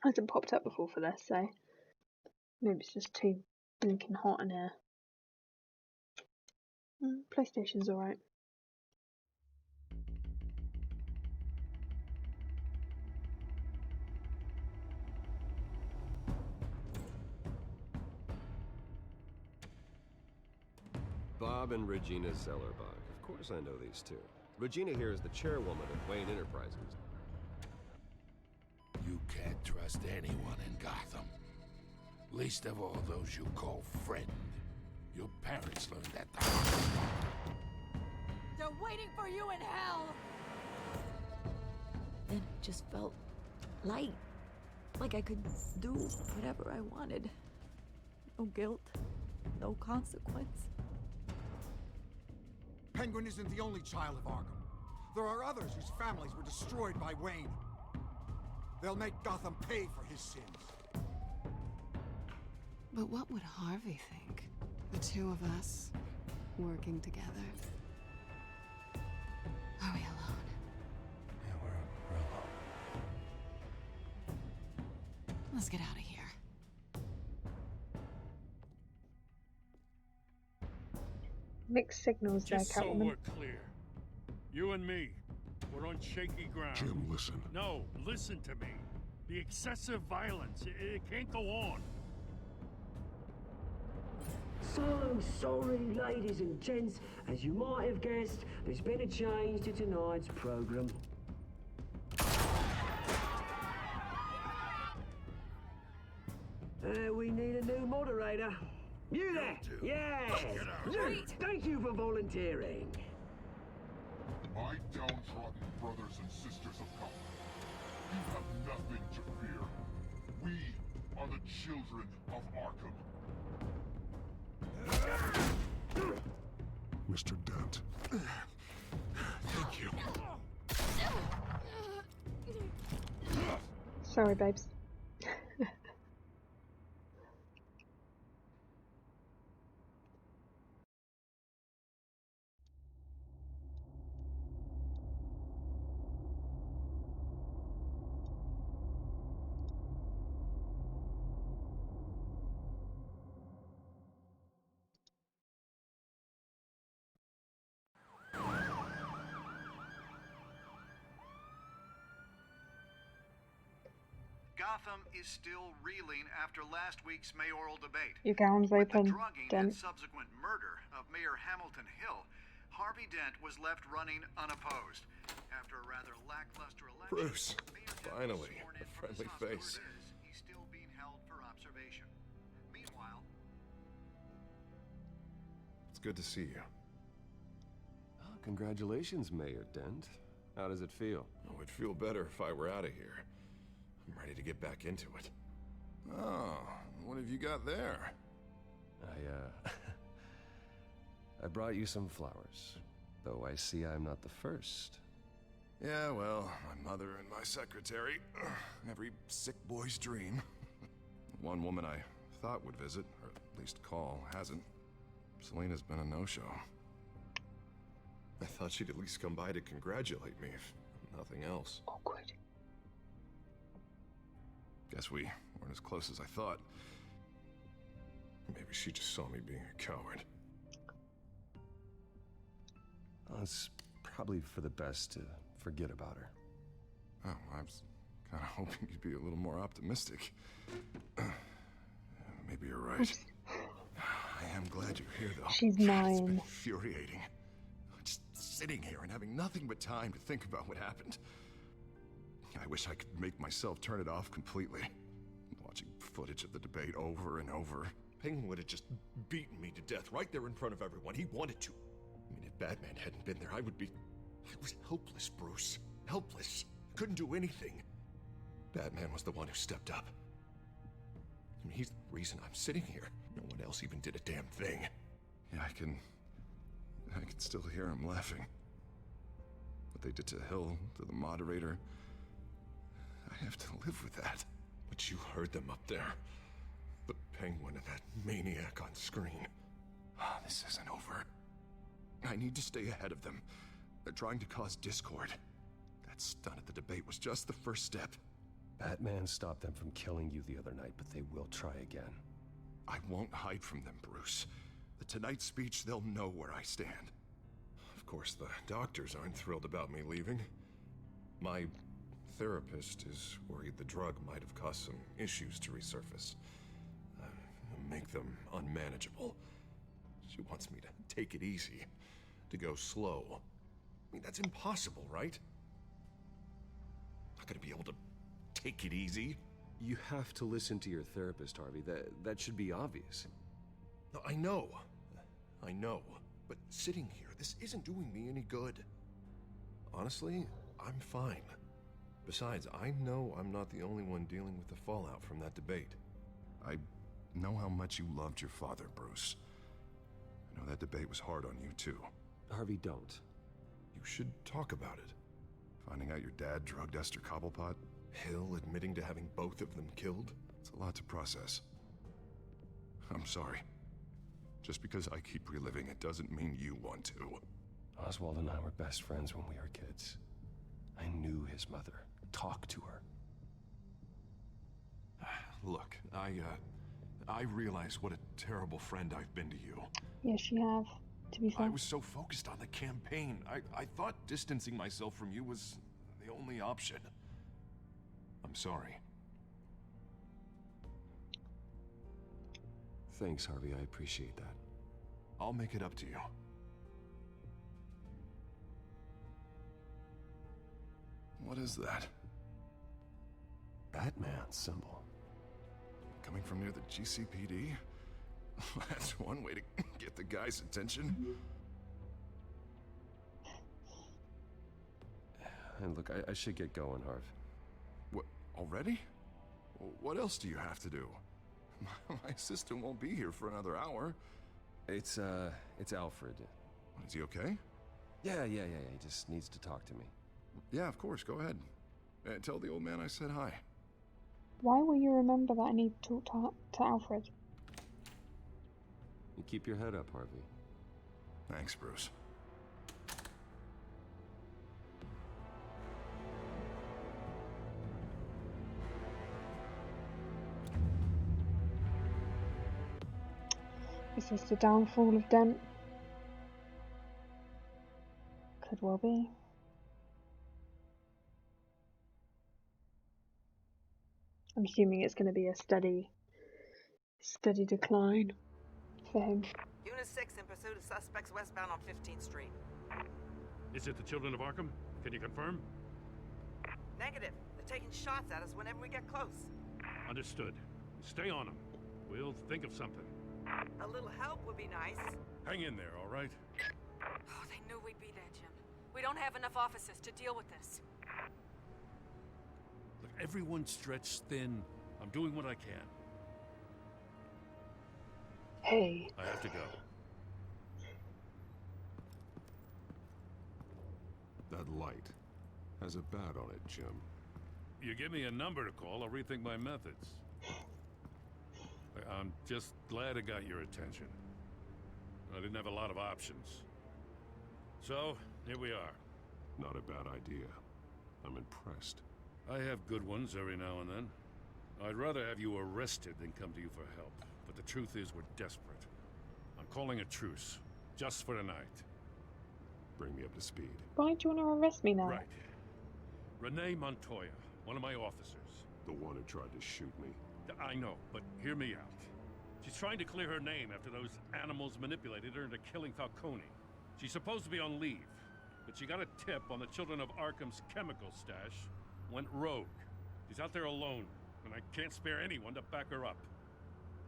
Hasn't popped up before for this, so maybe it's just too blinking hot in here. PlayStation's alright. Bob and Regina Zellerbach. Of course I know these two. Regina here is the chairwoman of Wayne Enterprises. You can't trust anyone in Gotham. Least of all those you call friend. Your parents learned that the hard way. They're waiting for you in hell! Then it just felt light. Like I could do whatever I wanted. No guilt, no consequence. Penguin isn't the only child of Arkham. There are others whose families were destroyed by Wayne. They'll make Gotham pay for his sins. But what would Harvey think? The two of us, working together. Are we alone? Yeah, we're alone. Let's get out of here. Mixed signals there, Just so Catwoman. we're clear, you and me, we're on shaky ground. Jim, listen. No, listen to me. The excessive violence, it can't go on. So sorry, ladies and gents. As you might have guessed, there's been a change to tonight's program. We need a new moderator. You there? Yeah! Luke, thank you for volunteering. My downtrodden brothers and sisters of Gotham, you have nothing to fear. We are the children of Arkham. Mr. Dent. Thank you. Sorry, babes. Gotham is still reeling after last week's mayoral debate. Your gown's With the open, drugging and Dent. subsequent murder of Mayor Hamilton Hill, Harvey Dent was left running unopposed. After a rather lackluster election, Bruce, Mayor Dent was finally, sworn a in for friendly this hospital face. it is. He's still being held for observation. Meanwhile, It's good to see you. Oh, congratulations, Mayor Dent. How does it feel? Oh, it'd feel better if I were out of here. I'm ready to get back into it. Oh, what have you got there? I brought you some flowers. Though I see I'm not the first. Yeah, well, my mother and my secretary. Every sick boy's dream. One woman I thought would visit, or at least call, hasn't. Selena's been a no-show. I thought she'd at least come by to congratulate me, if nothing else. Awkward. Guess we weren't as close as I thought. Maybe she just saw me being a coward. Well, it's probably for the best to forget about her. Oh, I was kind of hoping you'd be a little more optimistic. Maybe you're right. I am glad you're here, though. She's It's mine. been infuriating. Just sitting here and having nothing but time to think about what happened. I wish I could make myself turn it off completely. Watching footage of the debate over and over. Penguin would have just beaten me to death right there in front of everyone. He wanted to. I mean, if Batman hadn't been there, I was helpless, Bruce. Helpless. Couldn't do anything. Batman was the one who stepped up. I mean, he's the reason I'm sitting here. No one else even did a damn thing. Yeah, I can still hear him laughing. What they did to Hill, to the moderator. I have to live with that. But you heard them up there. The Penguin and that maniac on screen. Ah, this isn't over. I need to stay ahead of them. They're trying to cause discord. That stunt at the debate was just the first step. Batman stopped them from killing you the other night, but they will try again. I won't hide from them, Bruce. The Tonight speech, they'll know where I stand. Of course, the doctors aren't thrilled about me leaving. My therapist is worried the drug might have caused some issues to resurface. Make them unmanageable. She wants me to take it easy, to go slow. I mean, that's impossible, right? Not gonna be able to take it easy. You have to listen to your therapist, Harvey. That should be obvious. No, I know. But sitting here, this isn't doing me any good. Honestly, I'm fine. Besides, I know I'm not the only one dealing with the fallout from that debate. I know how much you loved your father, Bruce. I know that debate was hard on you, too. Harvey, don't. You should talk about it. Finding out your dad drugged Esther Cobblepot, Hill admitting to having both of them killed. It's a lot to process. I'm sorry. Just because I keep reliving it doesn't mean you want to. Oswald and I were best friends when we were kids. I knew his mother. Talk to her. Look, I realize what a terrible friend I've been to you. Yes, you have, to be fair. I was so focused on the campaign. I thought distancing myself from you was the only option. I'm sorry. Thanks, Harvey. I appreciate that. I'll make it up to you. What is that? Batman symbol. Coming from near the GCPD? That's one way to get the guy's attention. And look, I should get going, Harv. What, already? What else do you have to do? My assistant won't be here for another hour. It's Alfred. Is he okay? Yeah. He just needs to talk to me. Yeah, of course. Go ahead. Tell the old man I said hi. Why will you remember that I need to talk to Alfred? You keep your head up, Harvey. Thanks, Bruce. Is this the downfall of Dent? Could well be. I'm assuming it's going to be a steady decline for him. Unit 6 in pursuit of suspects westbound on 15th Street. Is it the Children of Arkham? Can you confirm? Negative. They're taking shots at us whenever we get close. Understood. Stay on them. We'll think of something. A little help would be nice. Hang in there, all right? Oh, they knew we'd be there, Jim. We don't have enough officers to deal with this. Look, everyone's stretched thin. I'm doing what I can. Hey. I have to go. That light has a bat on it, Jim. You give me a number to call, I'll rethink my methods. I'm just glad it got your attention. I didn't have a lot of options. So, here we are. Not a bad idea. I'm impressed. I have good ones every now and then. I'd rather have you arrested than come to you for help. But the truth is we're desperate. I'm calling a truce. Just for tonight. Bring me up to speed. Why do you want to arrest me now? Right. Renee Montoya, one of my officers. The one who tried to shoot me. I know, but hear me out. She's trying to clear her name after those animals manipulated her into killing Falcone. She's supposed to be on leave, but she got a tip on the Children of Arkham's chemical stash, went rogue. She's out there alone, and I can't spare anyone to back her up.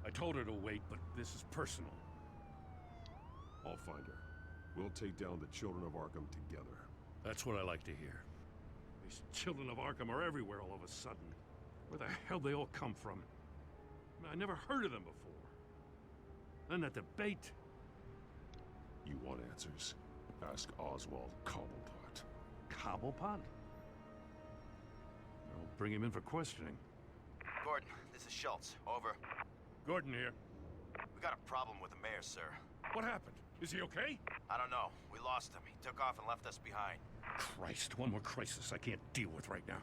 I told her to wait, but this is personal. I'll find her. We'll take down the Children of Arkham together. That's what I like to hear. These Children of Arkham are everywhere all of a sudden. Where the hell they all come from? I never heard of them before. Then that debate. You want answers? Ask Oswald Cobblepot. Cobblepot? I'll bring him in for questioning. Gordon, this is Schultz. Over. Gordon here. We got a problem with the mayor, sir. What happened? Is he okay? I don't know. We lost him. He took off and left us behind. Christ, one more crisis I can't deal with right now.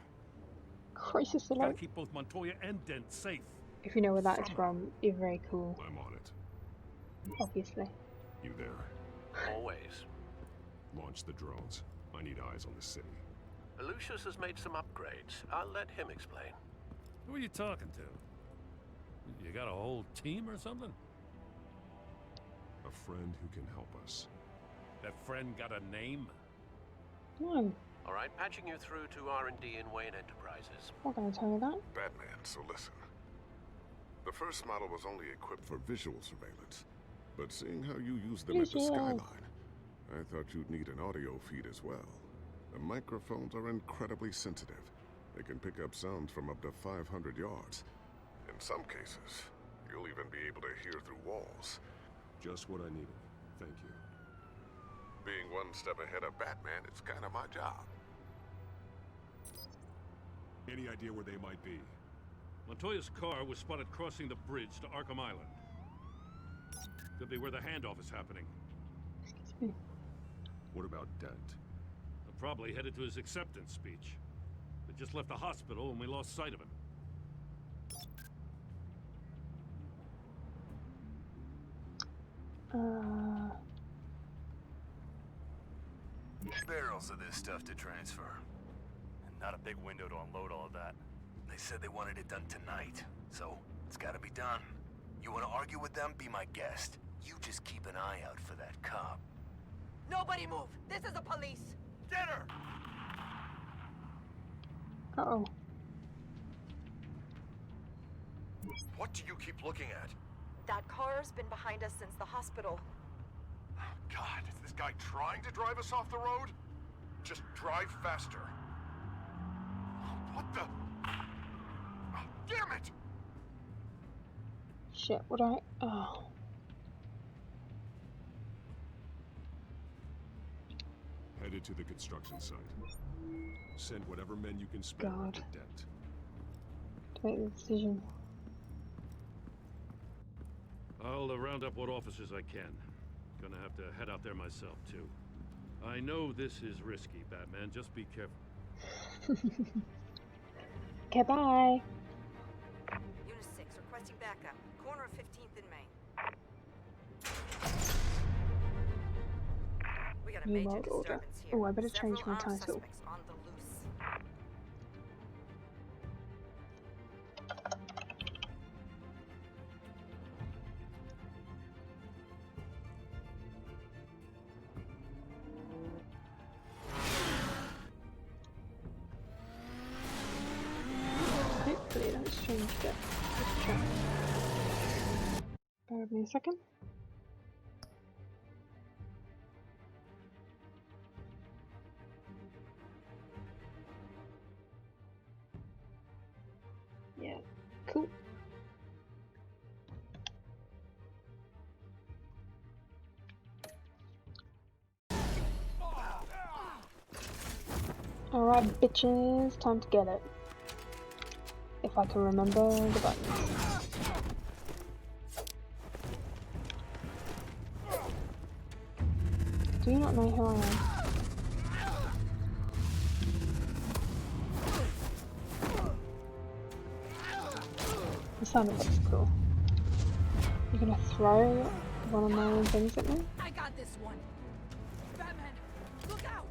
Crisis Gotta alert. keep both Montoya and Dent safe. If you know where that is from, you're very cool. I'm on it. Obviously. You there? Always. Launch the drones. I need eyes on the city. Lucius has made some upgrades. I'll let him explain. Who are you talking to? You got a whole team or something? A friend who can help us. That friend got a name? No, All right, patching you through to R&D in Wayne Enterprises. I'm not going to tell you that. Batman, so listen. The first model was only equipped for visual surveillance. But seeing how you use them at the skyline, I thought you'd need an audio feed as well. The microphones are incredibly sensitive. They can pick up sounds from up to 500 yards. In some cases, you'll even be able to hear through walls. Just what I needed. Thank you. Being one step ahead of Batman, it's kind of my job. Any idea where they might be? Montoya's car was spotted crossing the bridge to Arkham Island. Could be where the handoff is happening. Excuse me. What about Dent? Probably headed to his acceptance speech. They just left the hospital and we lost sight of him. Barrels of this stuff to transfer. And not a big window to unload all of that. They said they wanted it done tonight, so it's gotta be done. You wanna argue with them? Be my guest. You just keep an eye out for that cop. Nobody move! This is the police! Get her! Uh-oh. What do you keep looking at? That car's been behind us since the hospital. God, is this guy trying to drive us off the road? Just drive faster. What the? Oh, damn it! Shit, would I? Oh. Headed to the construction site. Send whatever men you can spare God. to Dent. To make the decision. I'll round up what officers I can. Gonna have to head out there myself, too. I know this is risky, Batman. Just be careful. Okay, bye. Unit 6, requesting backup. Corner of 15th and Main. We got a New major world order. disturbance here. Oh, I better change Several my armed title. suspects on the loose. Hopefully that's changed it. Let's check. Bear with me a second. Yeah, cool. Alright, bitches, time to get it. If I can remember the buttons. Do you not know who I am? The sound effects are cool. You're gonna throw one of my own things at me? I got this one. Batman, look out!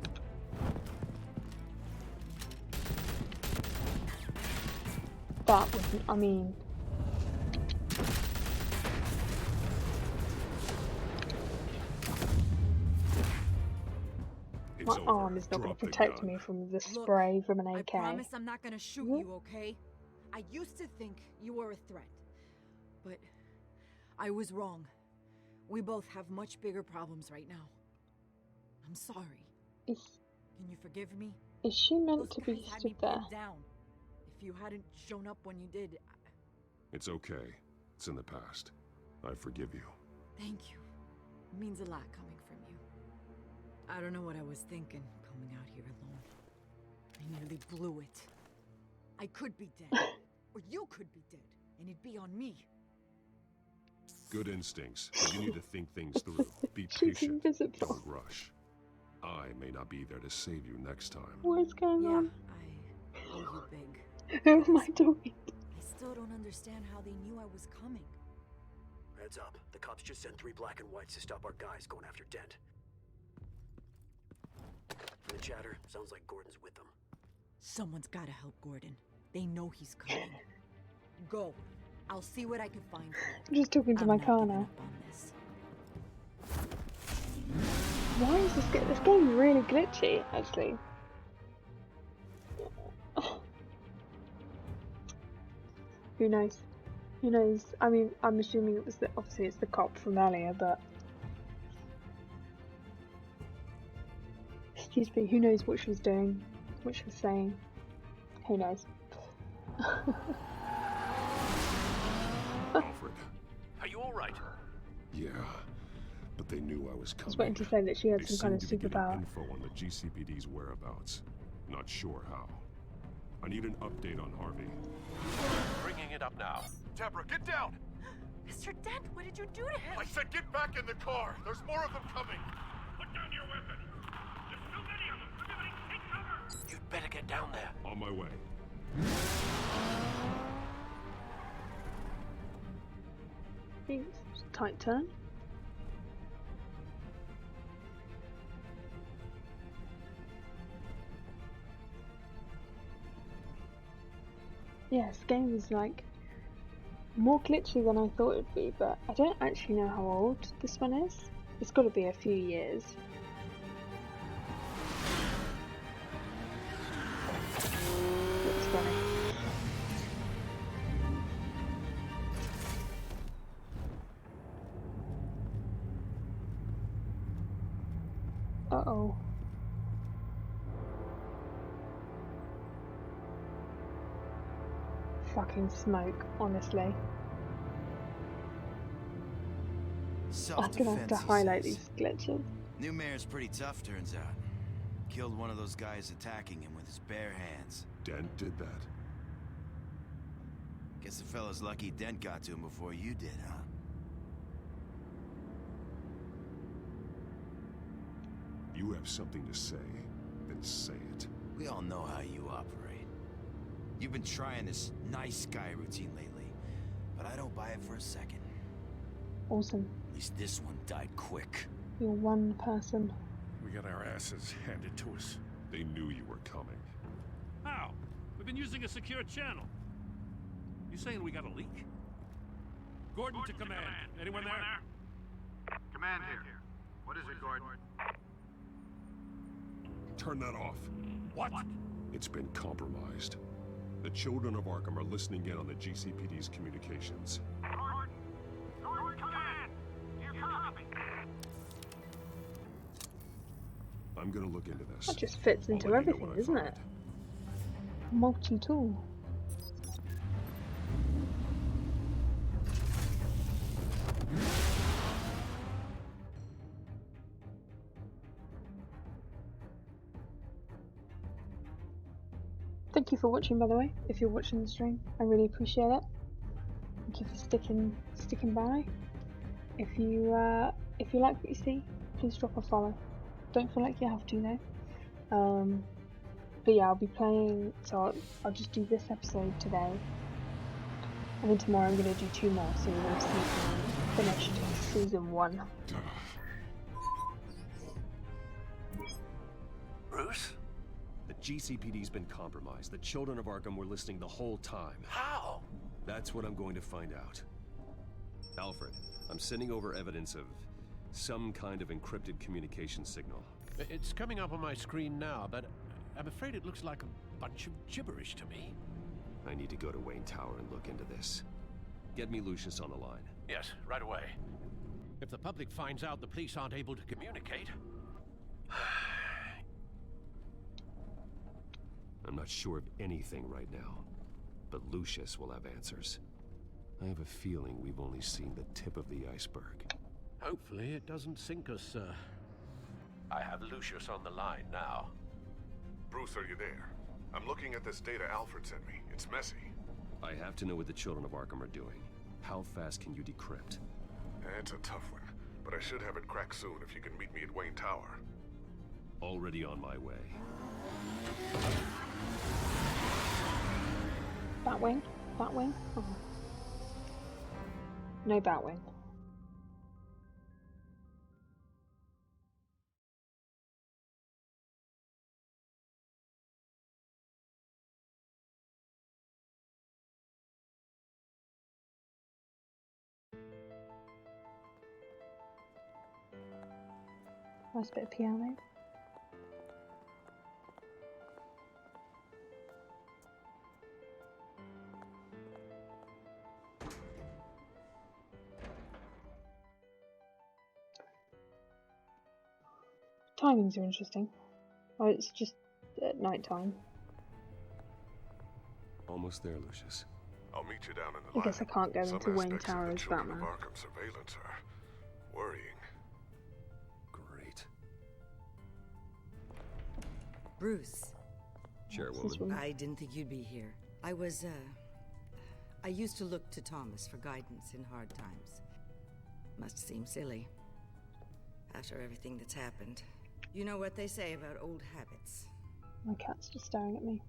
That wasn't, I mean... My arm is not going to protect me from the spray from an AK. I promise I'm not gonna shoot you, okay? I used to think you were a threat, but I was wrong. We both have much bigger problems right now. I'm sorry. Can you forgive me? Is she meant Those to be guys had stood me there? pinned down. If you hadn't shown up when you did, It's okay. It's in the past. I forgive you. thank you. It means a lot coming from you. I don't know what I was thinking coming out here alone. I nearly blew it. I could be dead. Or you could be dead. And it'd be on me. Good instincts, but you need to think things through. Be She's patient. invisible. Don't rush. I may not be there to save you next time. What is going on? I owe you big. Who am I talking to? I still don't understand how they knew I was coming. Heads up. The cops just sent 3 black and whites to stop our guys going after Dent. From the chatter, sounds like Gordon's with them. Someone's gotta help Gordon. They know he's coming. Go. I'll see what I can find. I'm just talking to my car now. Why is this game really glitchy, actually? Who knows? Who knows? I mean, I'm assuming it was obviously it's the cop from earlier, but excuse me, who knows what she was doing, what she was saying? Who knows? Alfred. Are you all right? Yeah, but they knew I was I coming. was waiting to say that she had They some kind of seem to be getting superpower. info on the GCPD's whereabouts. Not sure how. I need an update on Harvey. Bringing it up now. Deborah, get down! Mr. Dent, what did you do to him? I said get back in the car! There's more of them coming! Put down your weapon! There's too many of them! Everybody take cover! You'd better get down there. On my way. It's a tight turn. Yeah, this game is like more glitchy than I thought it'd be, but I don't actually know how old this one is. It's got to be a few years. Looks funny. Uh-oh. Fucking smoke, honestly. I'm gonna have to highlight these glitches. New mayor's pretty tough, turns out. Killed one of those guys attacking him with his bare hands. Dent did that. Guess the fella's lucky Dent got to him before you did, huh? You have something to say, then say it. We all know how you operate. You've been trying this nice guy routine lately, but I don't buy it for a second. Awesome. At least this one died quick. You're one person. We got our asses handed to us. They knew you were coming. How? We've been using a secure channel. You saying we got a leak? Gordon to command. Anyone there? Command here. What is it, Gordon? Turn that off. What? It's been compromised. The children of Arkham are listening in on the GCPD's communications. Gordon command! You copy? I'm gonna look into this. That just fits into everything, isn't it? Multi-tool. Thank you for watching, by the way. If you're watching the stream, I really appreciate it. Thank you for sticking by. If you like what you see, please drop a follow. Don't feel like you have to though. But yeah, I'll be playing. So I'll just do this episode today, and then tomorrow I'm gonna do 2 more. So we're gonna see finished season 1. Bruce? The GCPD's been compromised. The children of Arkham were listening the whole time. How? That's what I'm going to find out. Alfred, I'm sending over evidence of some kind of encrypted communication signal. It's coming up on my screen now, but I'm afraid it looks like a bunch of gibberish to me. I need to go to Wayne Tower and look into this. Get me Lucius on the line. Yes, right away. If the public finds out the police aren't able to communicate... I'm not sure of anything right now, but Lucius will have answers. I have a feeling we've only seen the tip of the iceberg. Hopefully it doesn't sink us, sir. I have Lucius on the line now. Bruce, are you there? I'm looking at this data Alfred sent me. It's messy. I have to know what the children of Arkham are doing. How fast can you decrypt? It's a tough one, but I should have it cracked soon if you can meet me at Wayne Tower. Already on my way. Batwing? Batwing? Oh. No Batwing. Nice bit of piano. Timings are interesting. Oh, it's just at night time. Almost there, Lucius. I'll meet you down in the I guess I can't go into Wayne aspects Tower of as the Children Batman. of Arkham surveillance are worrying. Great. Bruce. Chairwoman. I didn't think you'd be here. I used to look to Thomas for guidance in hard times. Must seem silly. After everything that's happened. You know what they say about old habits. My cat's just staring at me.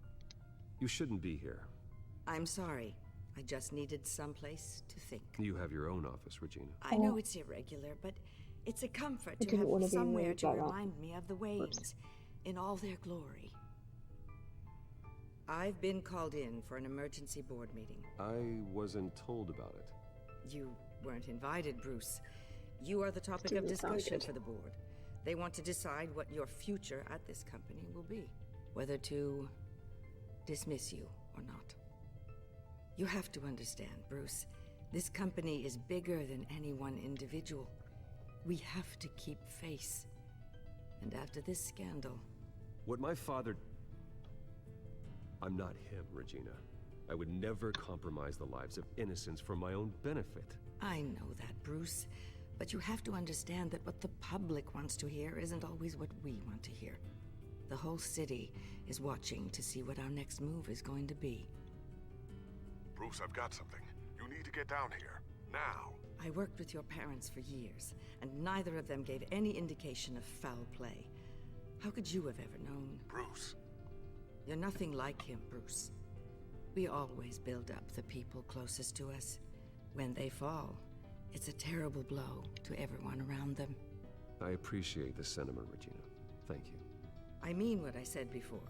You shouldn't be here. I'm sorry. I just needed someplace to think. You have your own office, Regina. I know it's irregular, but it's a comfort to have somewhere to remind me of the Waynes in all their glory. I've been called in for an emergency board meeting. I wasn't told about it. You weren't invited, Bruce. You are the topic of discussion for the board. They want to decide what your future at this company will be. Whether to dismiss you or not. You have to understand, Bruce. This company is bigger than any one individual. We have to keep face. And after this scandal... What my father... I'm not him, Regina. I would never compromise the lives of innocents for my own benefit. I know that, Bruce. But you have to understand that what the public wants to hear isn't always what we want to hear. The whole city is watching to see what our next move is going to be. Bruce, I've got something. You need to get down here. Now. I worked with your parents for years, and neither of them gave any indication of foul play. How could you have ever known? Bruce. You're nothing like him, Bruce. We always build up the people closest to us. When they fall, it's a terrible blow to everyone around them. I appreciate the sentiment, Regina. Thank you. I mean what I said before.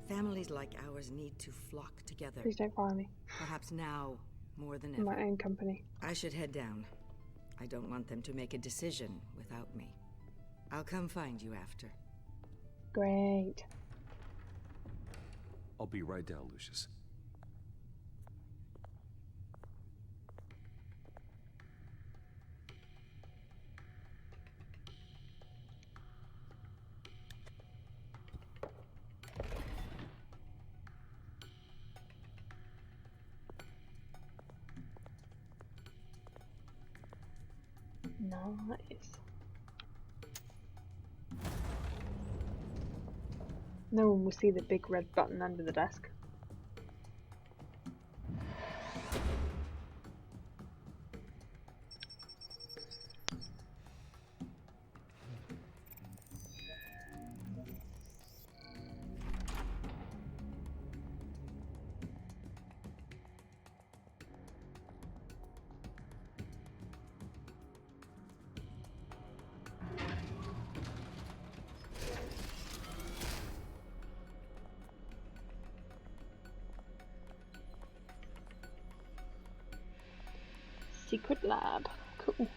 Families like ours need to flock together. Please don't fire me. Perhaps now more than ever. In my own company. I should head down. I don't want them to make a decision without me. I'll come find you after. Great. I'll be right down, Lucius. Nice. No one will see the big red button under the desk. Secret lab. Cool.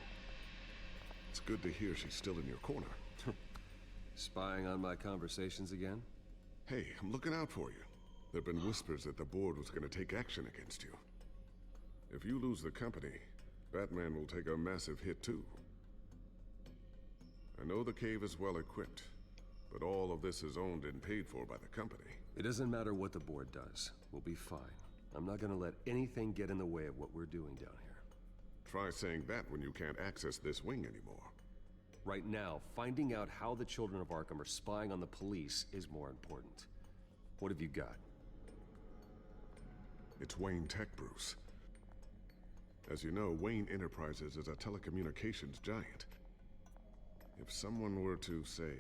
It's good to hear she's still in your corner. Spying on my conversations again? Hey, I'm looking out for you. There have been whispers that the board was going to take action against you. If you lose the company, Batman will take a massive hit too. I know the cave is well equipped, but all of this is owned and paid for by the company. It doesn't matter what the board does. We'll be fine. I'm not going to let anything get in the way of what we're doing down here. Try saying that when you can't access this wing anymore. Right now, finding out how the Children of Arkham are spying on the police is more important. What have you got? It's Wayne Tech, Bruce. As you know, Wayne Enterprises is a telecommunications giant. If someone were to, say,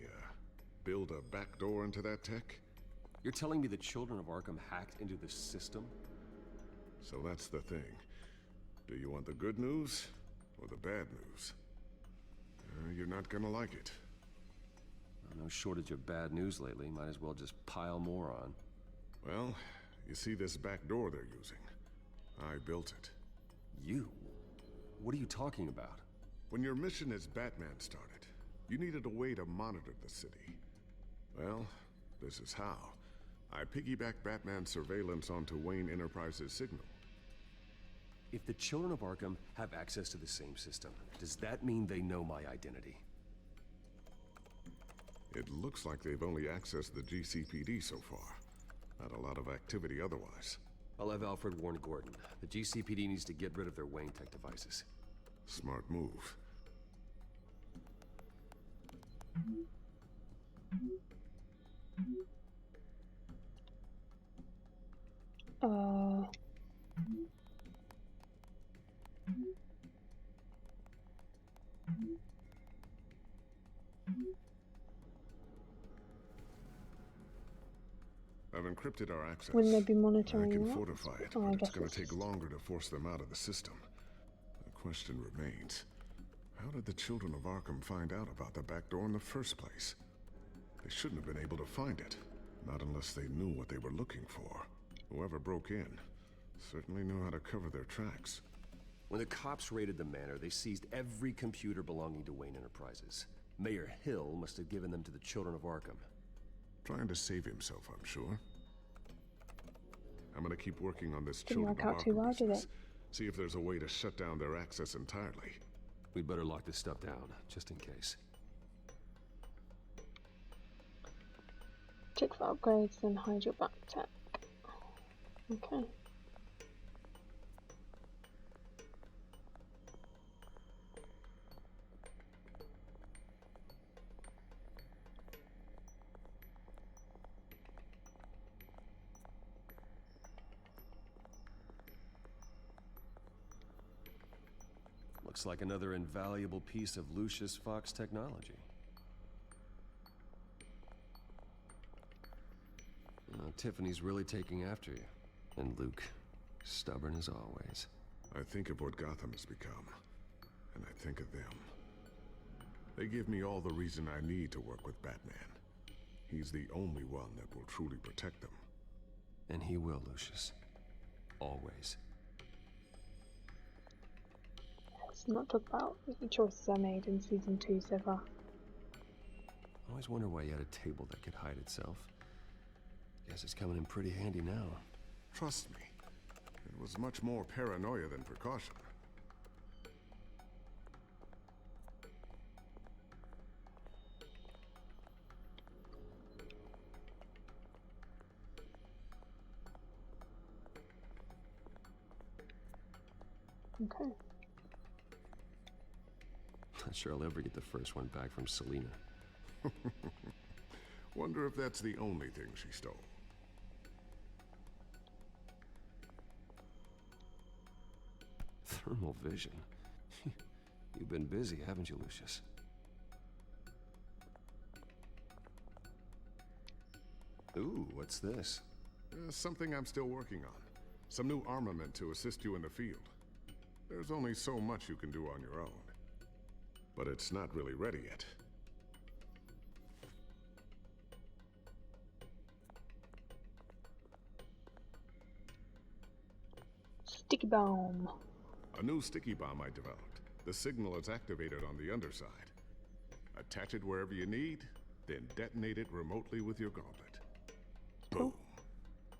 build a backdoor into that tech... You're telling me the Children of Arkham hacked into the system? So that's the thing. Do you want the good news or the bad news? You're not gonna like it. No shortage of bad news lately. Might as well just pile more on. Well, you see this back door they're using? I built it. You? What are you talking about? When your mission as Batman started, you needed a way to monitor the city. Well, this is how. I piggybacked Batman's surveillance onto Wayne Enterprises' signal. If the children of Arkham have access to the same system, does that mean they know my identity? It looks like they've only accessed the GCPD so far. Not a lot of activity otherwise. I'll have Alfred warn Gordon. The GCPD needs to get rid of their Wayne Tech devices. Smart move. I've encrypted our access. Wouldn't they be monitoring I can that? fortify it, Oh, I but it's guess going it's to take longer to force them out of the system. The question remains, how did the children of Arkham find out about the back door in the first place? They shouldn't have been able to find it, not unless they knew what they were looking for. Whoever broke in certainly knew how to cover their tracks. When the cops raided the manor, they seized every computer belonging to Wayne Enterprises. Mayor Hill must have given them to the children of Arkham. Trying to save himself, I'm sure. I'm gonna keep working on this Didn't children work of out too Arkham well, did business. it? See if there's a way to shut down their access entirely. We'd better lock this stuff down, just in case. Check for upgrades, then hide your back tech. Okay. Looks like another invaluable piece of Lucius Fox technology. Tiffany's really taking after you. And Luke, stubborn as always. I think of what Gotham has become, and I think of them. They give me all the reason I need to work with Batman. He's the only one that will truly protect them. And he will, Lucius. Always. Let's not talk about the choices I made in Season 2 so far. I always wonder why you had a table that could hide itself. Guess it's coming in pretty handy now. Trust me, it was much more paranoia than precaution. Okay. Not sure I'll ever get the first one back from Selina. Wonder if that's the only thing she stole. Thermal vision. You've been busy, haven't you, Lucius? Ooh, what's this? Something I'm still working on. Some new armament to assist you in the field. There's only so much you can do on your own. But it's not really ready yet. Sticky bomb. A new sticky bomb I developed. The signal is activated on the underside. Attach it wherever you need, then detonate it remotely with your gauntlet. Boom.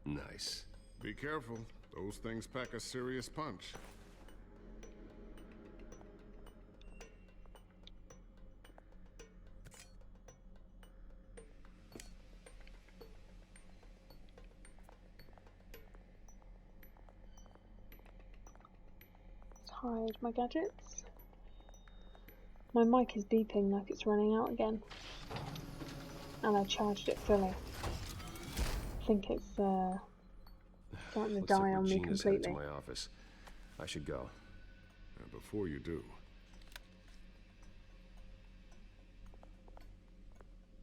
Nice. Be careful. Those things pack a serious punch. Hide my gadgets. My mic is beeping like it's running out again. And I charged it fully. I think it's starting to Looks die like on me Regina's headed completely. to my office. I should go. And before you do...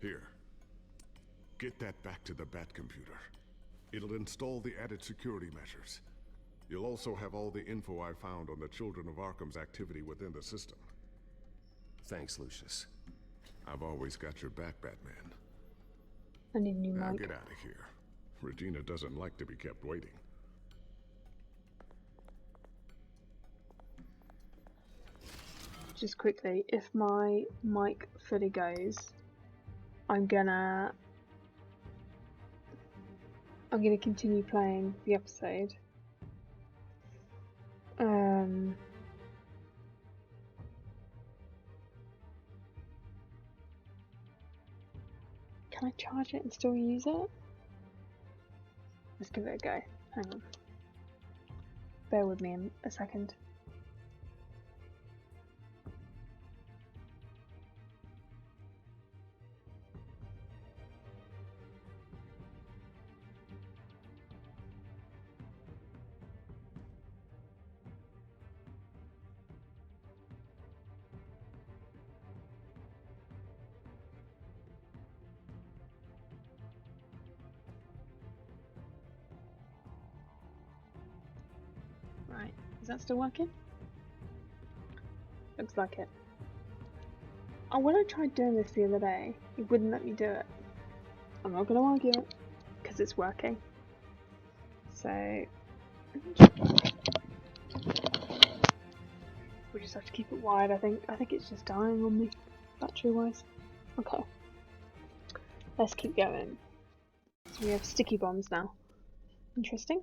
Here. Get that back to the Bat computer. It'll install the added security measures. You'll also have all the info I found on the Children of Arkham's activity within the system. Thanks, Lucius. I've always got your back, Batman. I need a new Now mic. get out of here. Regina doesn't like to be kept waiting. Just quickly, if my mic fully goes, I'm gonna continue playing the episode. Can I charge it and still use it? Let's give it a go. Hang on. Bear with me a second. Right, is that still working? Looks like it. Oh, when I tried doing this the other day, it wouldn't let me do it. I'm not going to argue it, because it's working. So, we just have to keep it wide, I think. I think it's just dying on me, battery-wise. Okay. Let's keep going. So we have sticky bombs now. Interesting.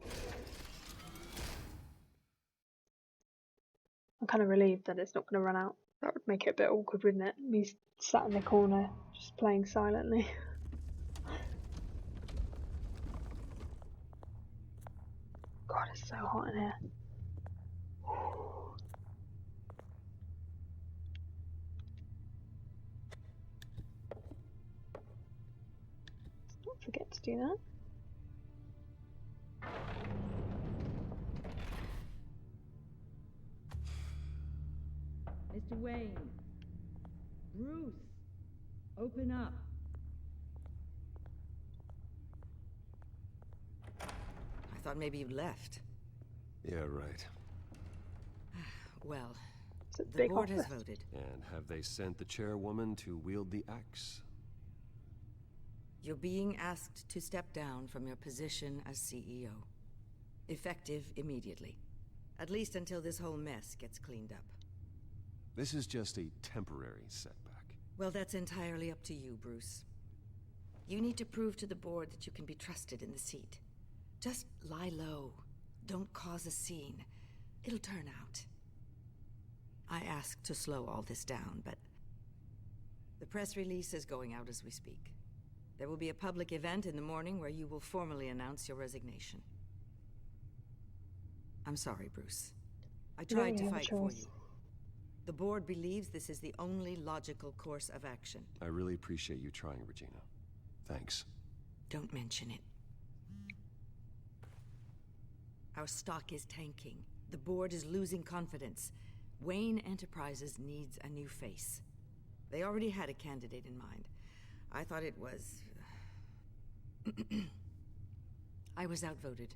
I'm kind of relieved that it's not going to run out. That would make it a bit awkward, wouldn't it? Me sat in the corner, just playing silently. God, it's so hot in here. Don't forget to do that. Mr. Wayne. Bruce. Open up. I thought maybe you left. Yeah, right. Well, the board has voted. And have they sent the chairwoman to wield the axe? You're being asked to step down from your position as CEO. Effective immediately. At least until this whole mess gets cleaned up. This is just a temporary setback. Well, that's entirely up to you, Bruce. You need to prove to the board that you can be trusted in the seat. Just lie low. Don't cause a scene. It'll turn out. I asked to slow all this down, but the press release is going out as we speak. There will be a public event in the morning where you will formally announce your resignation. I'm sorry, Bruce. I tried to fight for you. The board believes this is the only logical course of action. I really appreciate you trying, Regina. Thanks. Don't mention it. Our stock is tanking. The board is losing confidence. Wayne Enterprises needs a new face. They already had a candidate in mind. I thought it was... I was outvoted.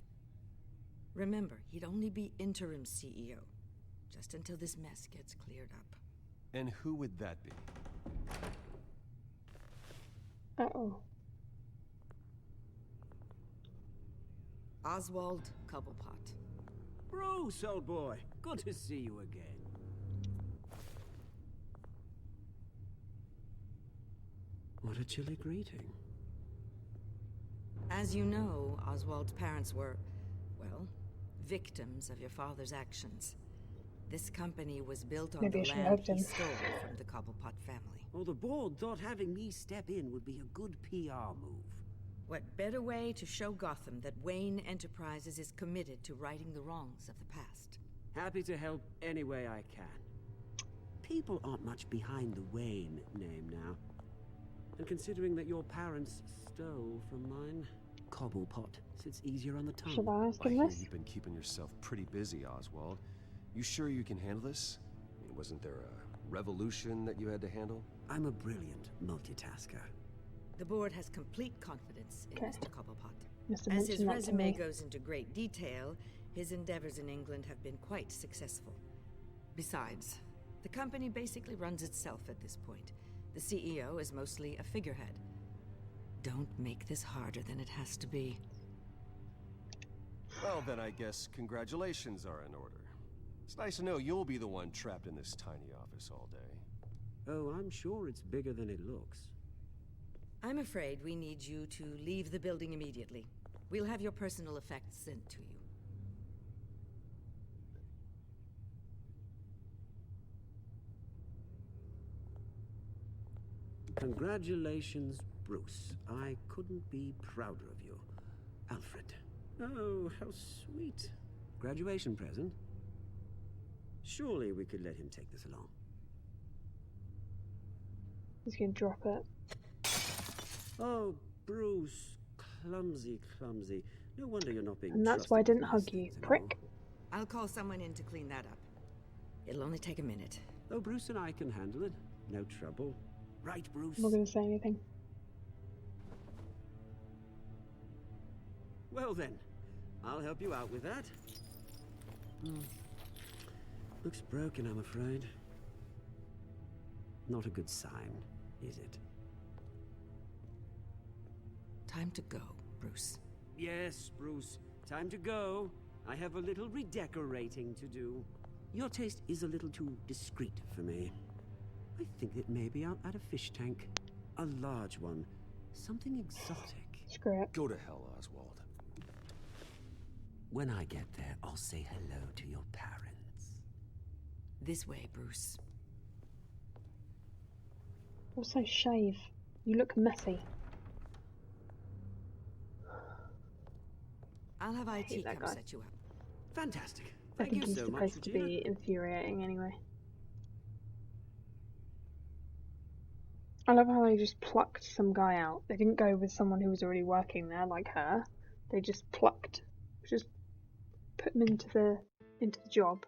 Remember, he'd only be interim CEO. Just until this mess gets cleared up. And who would that be? Uh-oh. Oswald Cobblepot. Bruce, old boy. Good to see you again. What a chilly greeting. As you know, Oswald's parents were, well, victims of your father's actions. This company was built on the land he stole from the Cobblepot family. Well, the board thought having me step in would be a good PR move. What better way to show Gotham that Wayne Enterprises is committed to righting the wrongs of the past? Happy to help any way I can. People aren't much behind the Wayne name now. And considering that your parents stole from mine, Cobblepot sits easier on the tongue. Should I ask I him hear this? you've been keeping yourself pretty busy, Oswald. You sure you can handle this? I mean, wasn't there a revolution that you had to handle? I'm a brilliant multitasker. The board has complete confidence in Okay. Mr. Cobblepot. Must have As his mentioned that to resume me. goes into great detail, His endeavors in England have been quite successful. Besides, the company basically runs itself at this point. The CEO is mostly a figurehead. Don't make this harder than it has to be. Well, then I guess congratulations are in order. It's nice to know you'll be the one trapped in this tiny office all day. Oh, I'm sure it's bigger than it looks. I'm afraid we need you to leave the building immediately. We'll have your personal effects sent to you. Congratulations, Bruce. I couldn't be prouder of you. Alfred. Oh, how sweet. Graduation present? Surely we could let him take this along. He's gonna drop it. Oh, Bruce. Clumsy, clumsy. No wonder you're not being And that's why I didn't hug you, prick. I'll call someone in to clean that up. It'll only take a minute. Oh, Bruce and I can handle it. No trouble. Right, Bruce? I'm not gonna say anything. Well then, I'll help you out with that. Looks broken, I'm afraid. Not a good sign, is it? Time to go, Bruce. Yes, Bruce. Time to go. I have a little redecorating to do. Your taste is a little too discreet for me. I think that maybe I'll add a fish tank. A large one. Something exotic. Screw it. Go to hell, Oswald. When I get there, I'll say hello to your parents. This way, Bruce. Also shave. You look messy. I'll have IT come set you up. Fantastic. I Thank think you he's so much, supposed to Regina. be infuriating anyway. I love how they just plucked some guy out. They didn't go with someone who was already working there, like her. They just put him into the job.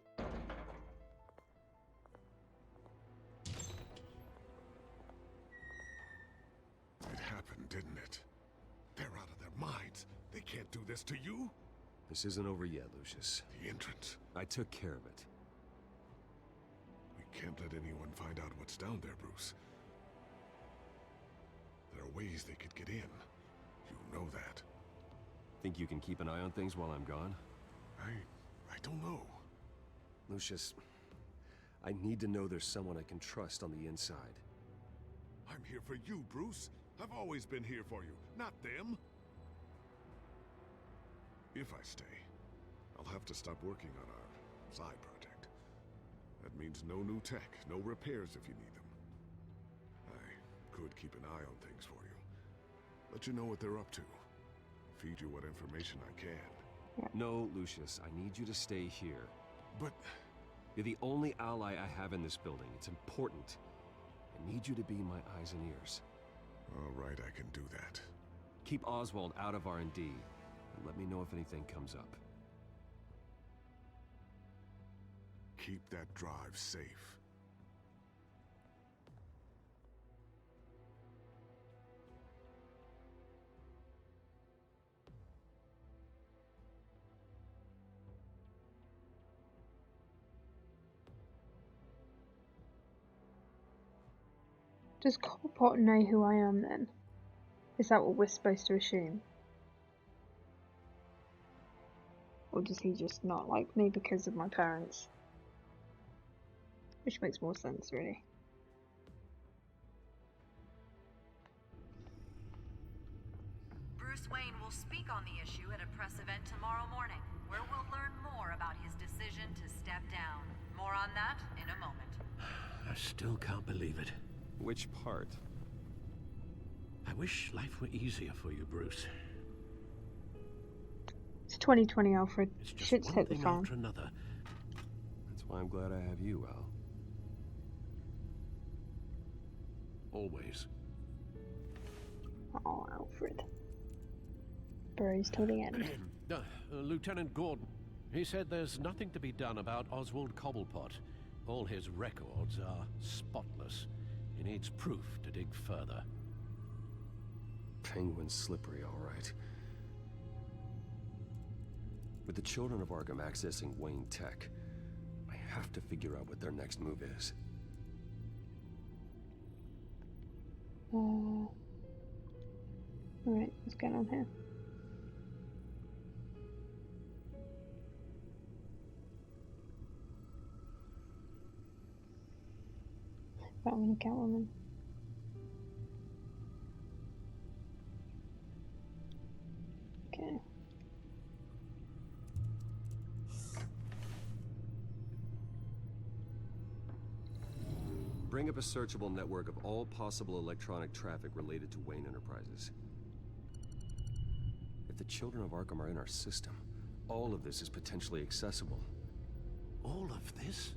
It happened, didn't it? They're out of their minds. They can't do this to you. This isn't over yet, Lucius. The entrance. I took care of it. We can't let anyone find out what's down there, Bruce. There are ways they could get in. You know that. Think you can keep an eye on things while I'm gone? I don't know. Lucius, I need to know there's someone I can trust on the inside. I'm here for you, Bruce. I've always been here for you, not them. If I stay, I'll have to stop working on our side project. That means no new tech, no repairs if you need them. I could keep an eye on things for you. Let you know what they're up to. Feed you what information I can. No, Lucius, I need you to stay here. But you're the only ally I have in this building. It's important. I need you to be my eyes and ears. All right, I can do that. Keep Oswald out of R&D, and let me know if anything comes up. Keep that drive safe. Does Cobblepot know who I am then? Is that what we're supposed to assume? Or does he just not like me because of my parents? Which makes more sense, really. Bruce Wayne will speak on the issue at a press event tomorrow morning, where we'll learn more about his decision to step down. More on that in a moment. I still can't believe it. Which part? I wish life were easier for you, Bruce. It's 2020, Alfred. It's just Shit's one hit the thing fan. after another. That's why I'm glad I have you, Al. Always. Oh, Alfred. Burrows till the end. Lieutenant Gordon, he said there's nothing to be done about Oswald Cobblepot. All his records are spotless. He needs proof to dig further. Penguin's slippery, all right. With the children of Arkham accessing Wayne Tech, I have to figure out what their next move is. Alright, what's going on here? Batman and Catwoman. Okay. Bring up a searchable network of all possible electronic traffic related to Wayne Enterprises. If the children of Arkham are in our system, all of this is potentially accessible. All of this?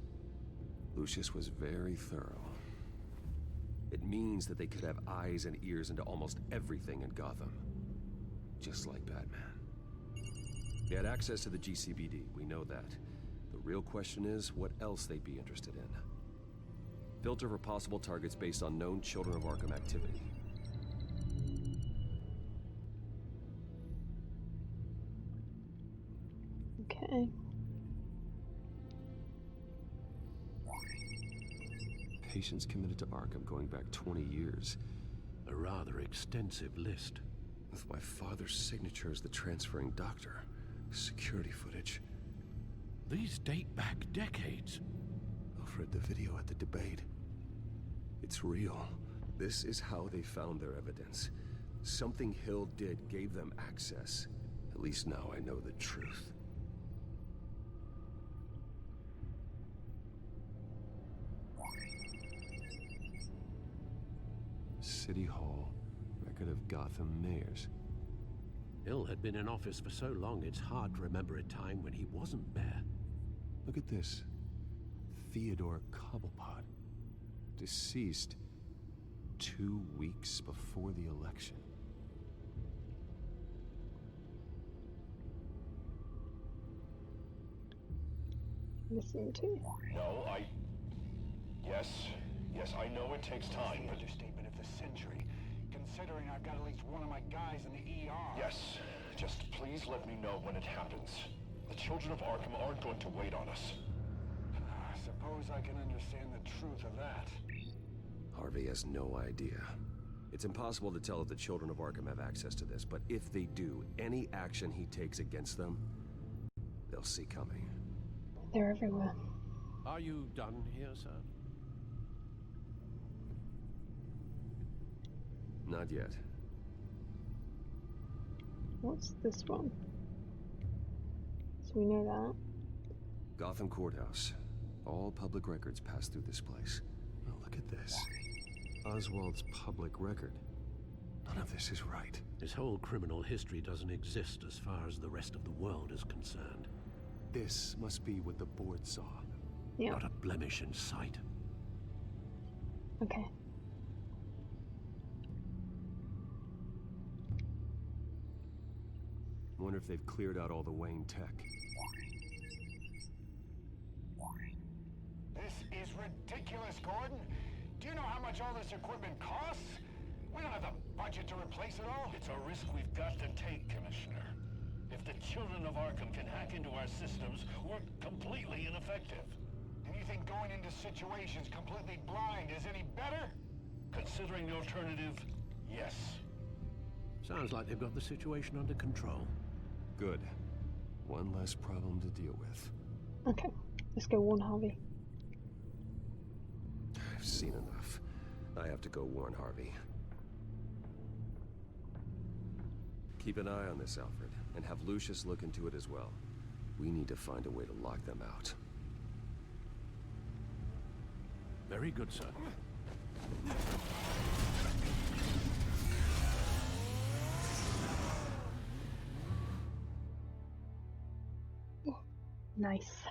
Lucius was very thorough. It means that they could have eyes and ears into almost everything in Gotham. Just like Batman. They had access to the GCPD, we know that. The real question is, what else they'd be interested in. Filter for possible targets based on known Children of Arkham activity. Okay. Patients committed to Arkham going back 20 years. A rather extensive list. With my father's signature as the transferring doctor. Security footage. These date back decades. I've read the video at the debate. It's real. This is how they found their evidence. Something Hill did gave them access. At least now I know the truth. City Hall. Record of Gotham mayors. Hill had been in office for so long, it's hard to remember a time when he wasn't there. Look at this. Theodore Cobblepot. Deceased 2 weeks before the election. Listen to. No, Yes, I know it takes time, but... Understatement of the century, considering I've got at least one of my guys in the ER. Yes, just please let me know when it happens. The children of Arkham aren't going to wait on us. I suppose I can understand the truth of that. Harvey has no idea. It's impossible to tell if the children of Arkham have access to this, but if they do, any action he takes against them, they'll see coming. They're everywhere. Are you done here, sir? Not yet. What's this one? So we know that. Gotham Courthouse. All public records pass through this place. Oh, look at this. Oswald's public record. None of this is right. His whole criminal history doesn't exist as far as the rest of the world is concerned. This must be what the board saw. Yeah. Not a blemish in sight. Okay. Wonder if they've cleared out all the Wayne tech. This is ridiculous, Gordon. Do you know how much all this equipment costs? We don't have the budget to replace it all. It's a risk we've got to take, Commissioner. If the children of Arkham can hack into our systems, we're completely ineffective. And you think going into situations completely blind is any better? Considering the alternative, yes. Sounds like they've got the situation under control. Good. One less problem to deal with. Okay, let's go warn Harvey. I've seen enough. I have to go warn Harvey. Keep an eye on this, Alfred, and have Lucius look into it as well. We need to find a way to lock them out. Very good, sir. Nice.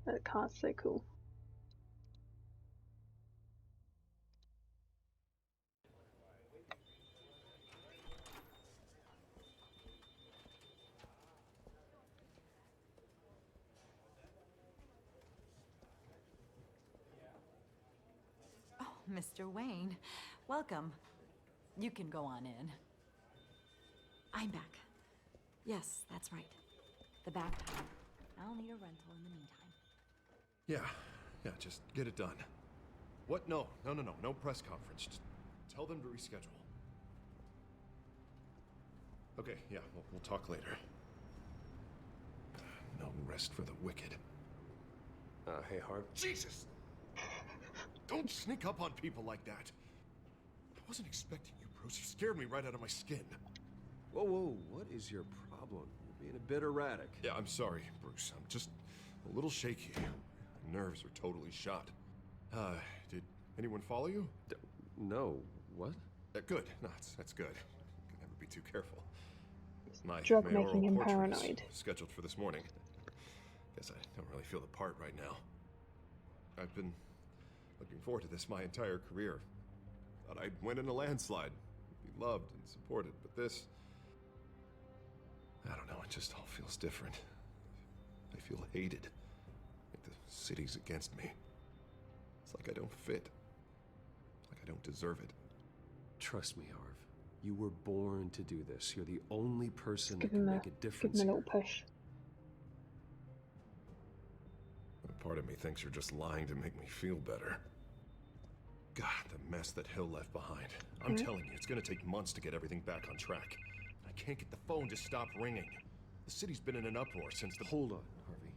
That car's so cool. Oh, Mr. Wayne, welcome. You can go on in. I'm back. Yes, that's right. the backpack. I'll need a rental in the meantime. Yeah, just get it done. What? No press conference. Just tell them to reschedule. Okay, yeah, we'll talk later. No rest for the wicked. Hey, Harv. Jesus! Don't sneak up on people like that. I wasn't expecting you, Bruce. You scared me right out of my skin. Whoa, what is your problem? You're being a bit erratic. Yeah, I'm sorry, Bruce. I'm just a little shaky. My nerves are totally shot. Did anyone follow you? No. What? Good. No, that's good. Can never be too careful. My Drug mayoral making him portrait is paranoid. scheduled for this morning. Guess I don't really feel the part right now. I've been looking forward to this my entire career. Thought I'd win in a landslide, be loved and supported, but this... I don't know, it just all feels different. I feel hated. Like the city's against me. It's like I don't fit. Like I don't deserve it. Trust me, Harv. You were born to do this. You're the only person that Give can him make a difference Give him a here. little push. A part of me thinks you're just lying to make me feel better. God, the mess that Hill left behind. I'm telling you, it's gonna take months to get everything back on track. I can't get the phone to stop ringing. The city's been in an uproar since the... Hold on, Harvey.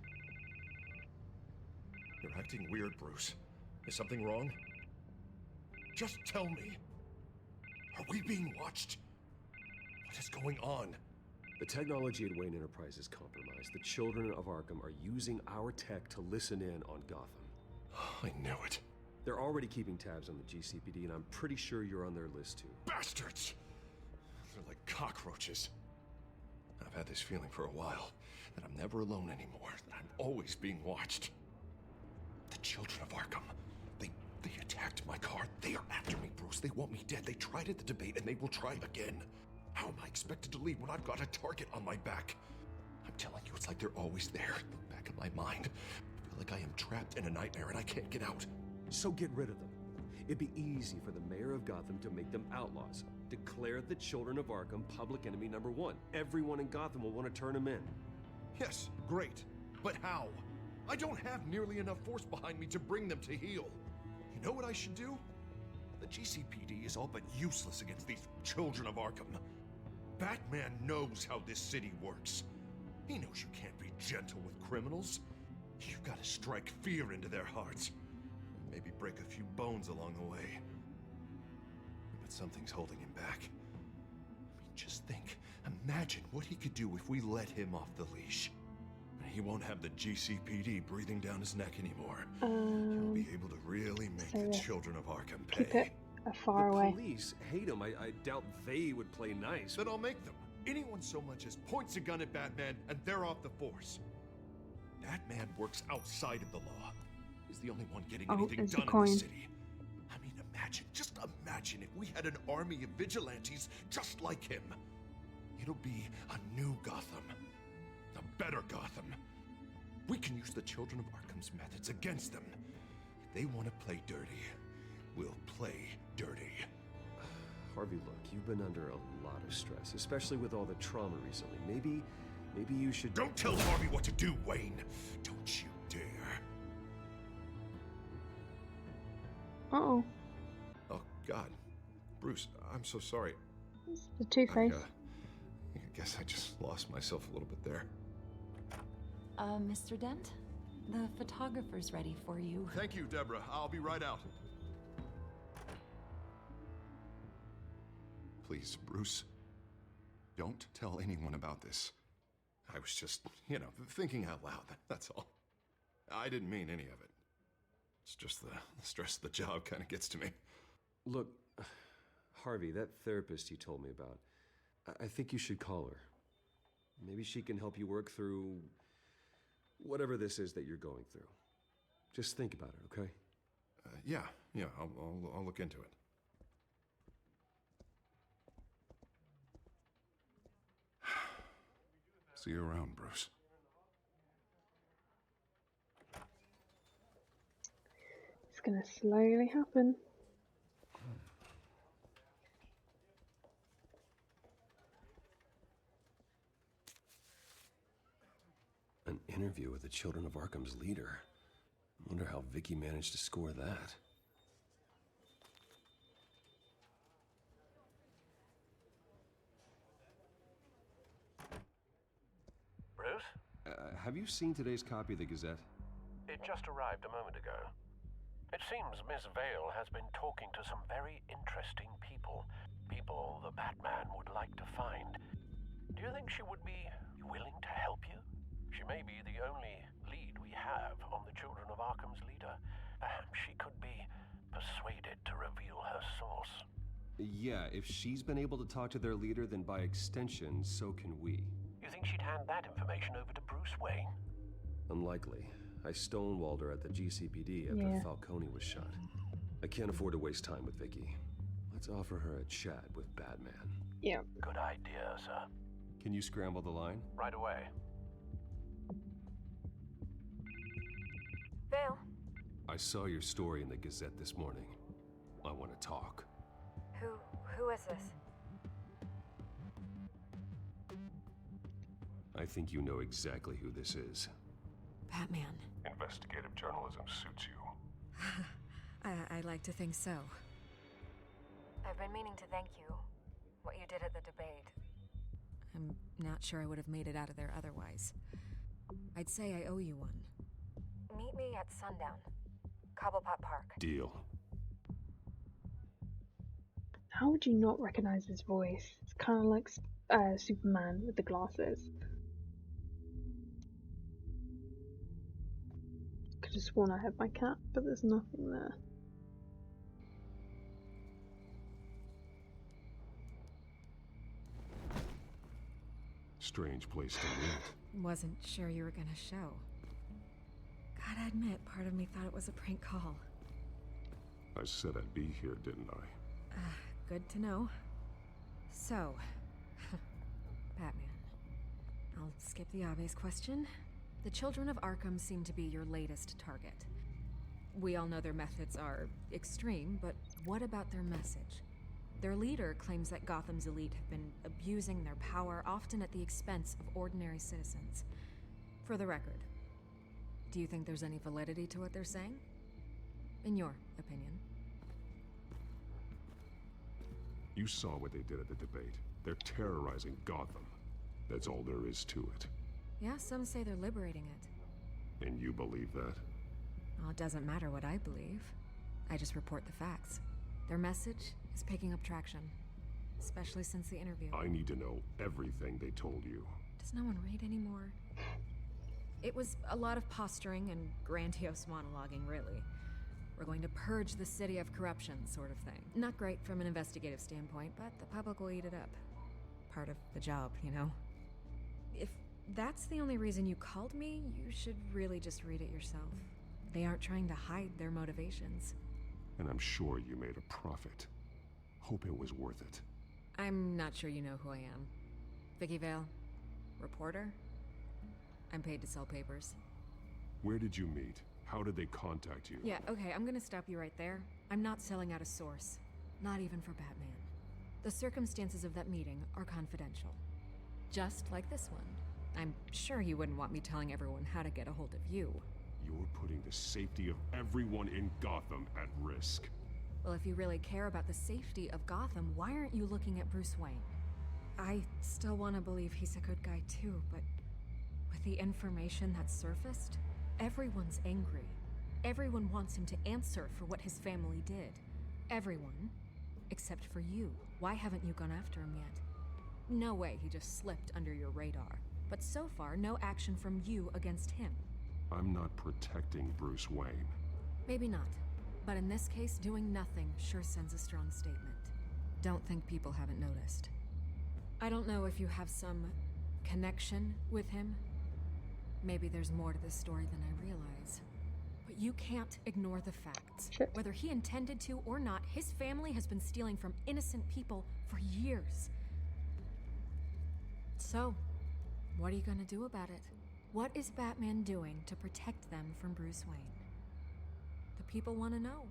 You're acting weird, Bruce. Is something wrong? Just tell me. Are we being watched? What is going on? The technology at Wayne Enterprise is compromised. The children of Arkham are using our tech to listen in on Gotham. I knew it. They're already keeping tabs on the GCPD, and I'm pretty sure you're on their list too. Bastards! They're like cockroaches. I've had this feeling for a while, that I'm never alone anymore, that I'm always being watched. The children of Arkham, they attacked my car. They are after me, Bruce. They want me dead. They tried at the debate, and they will try again. How am I expected to leave when I've got a target on my back? I'm telling you, it's like they're always there, in the back of my mind. I feel like I am trapped in a nightmare and I can't get out. So get rid of them. It'd be easy for the mayor of Gotham to make them outlaws. Declare the children of Arkham public enemy #1. Everyone in Gotham will want to turn them in. Yes, great. But how? I don't have nearly enough force behind me to bring them to heel. You know what I should do? The GCPD is all but useless against these children of Arkham. Batman knows how this city works. He knows you can't be gentle with criminals. You've got to strike fear into their hearts. Maybe break a few bones along the way. But something's holding him back. I mean, just think. Imagine what he could do if we let him off the leash. He won't have the GCPD breathing down his neck anymore. He'll be able to really make the children of Arkham pay. Keep it far away. The police hate him. I doubt they would play nice. Then I'll make them. Anyone so much as points a gun at Batman and they're off the force. Batman works outside of the law. He's the only one getting anything done in the city. I mean, just imagine if we had an army of vigilantes just like him. It'll be a new Gotham. A better Gotham. We can use the children of Arkham's methods against them. If they want to play dirty, we'll play dirty. Harvey, look, you've been under a lot of stress, especially with all the trauma recently. Maybe you should... Don't tell Harvey what to do, Wayne. Don't you dare. Uh-oh. Oh, God. Bruce, I'm so sorry. It's the Two-Face. I guess I just lost myself a little bit there. Mr. Dent? The photographer's ready for you. Thank you, Deborah. I'll be right out. Please, Bruce, don't tell anyone about this. I was just, thinking out loud, that's all. I didn't mean any of it. It's just the stress of the job kind of gets to me. Look, Harvey, that therapist you told me about, I think you should call her. Maybe she can help you work through whatever this is that you're going through. Just think about it, okay? Yeah, I'll look into it. See you around, Bruce. It's gonna slowly happen. interview with the Children of Arkham's leader. Wonder how Vicky managed to score that. Bruce? Have you seen today's copy of the Gazette? It just arrived a moment ago. It seems Miss Vale has been talking to some very interesting people. People the Batman would like to find. Do you think she would be willing to help you? She may be the only lead we have on the Children of Arkham's leader. Perhaps she could be persuaded to reveal her source. Yeah, if she's been able to talk to their leader, then by extension, so can we. You think she'd hand that information over to Bruce Wayne? Unlikely. I stonewalled her at the GCPD after Falcone was shot. I can't afford to waste time with Vicky. Let's offer her a chat with Batman. Yeah. Good idea, sir. Can you scramble the line? Right away. Vale. I saw your story in the Gazette this morning. I want to talk. Who is this? I think you know exactly who this is. Batman. Investigative journalism suits you. I like to think so. I've been meaning to thank you. What you did at the debate. I'm not sure I would have made it out of there otherwise. I'd say I owe you one. Meet me at sundown. Cobblepot Park. Deal. How would you not recognize his voice? It's kind of like Superman with the glasses. Could have sworn I had my cat, but there's nothing there. Strange place to meet. Wasn't sure you were gonna show. Gotta admit, part of me thought it was a prank call. I said I'd be here, didn't I? Good to know. So, Batman. I'll skip the obvious question. The Children of Arkham seem to be your latest target. We all know their methods are extreme, but what about their message? Their leader claims that Gotham's elite have been abusing their power, often at the expense of ordinary citizens. For the record, do you think there's any validity to what they're saying? In your opinion? You saw what they did at the debate. They're terrorizing Gotham. That's all there is to it. Yeah, some say they're liberating it. And you believe that? Well, it doesn't matter what I believe. I just report the facts. Their message is picking up traction, especially since the interview. I need to know everything they told you. Does no one read anymore? It was a lot of posturing and grandiose monologuing, really. We're going to purge the city of corruption, sort of thing. Not great from an investigative standpoint, but the public will eat it up. Part of the job, you know? If that's the only reason you called me, you should really just read it yourself. They aren't trying to hide their motivations. And I'm sure you made a profit. Hope it was worth it. I'm not sure you know who I am. Vicky Vale, reporter. I'm paid to sell papers. Where did you meet? How did they contact you? Yeah, okay, I'm gonna stop you right there. I'm not selling out a source. Not even for Batman. The circumstances of that meeting are confidential. Just like this one. I'm sure you wouldn't want me telling everyone how to get a hold of you. You're putting the safety of everyone in Gotham at risk. Well, if you really care about the safety of Gotham, why aren't you looking at Bruce Wayne? I still want to believe he's a good guy too, but with the information that's surfaced, everyone's angry. Everyone wants him to answer for what his family did. Everyone, except for you. Why haven't you gone after him yet? No way he just slipped under your radar. But so far, no action from you against him. I'm not protecting Bruce Wayne. Maybe not. But in this case, doing nothing sure sends a strong statement. Don't think people haven't noticed. I don't know if you have some connection with him. Maybe there's more to this story than I realize. But you can't ignore the facts. Whether he intended to or not, his family has been stealing from innocent people for years. So, what are you gonna do about it? What is Batman doing to protect them from Bruce Wayne? The people want to know.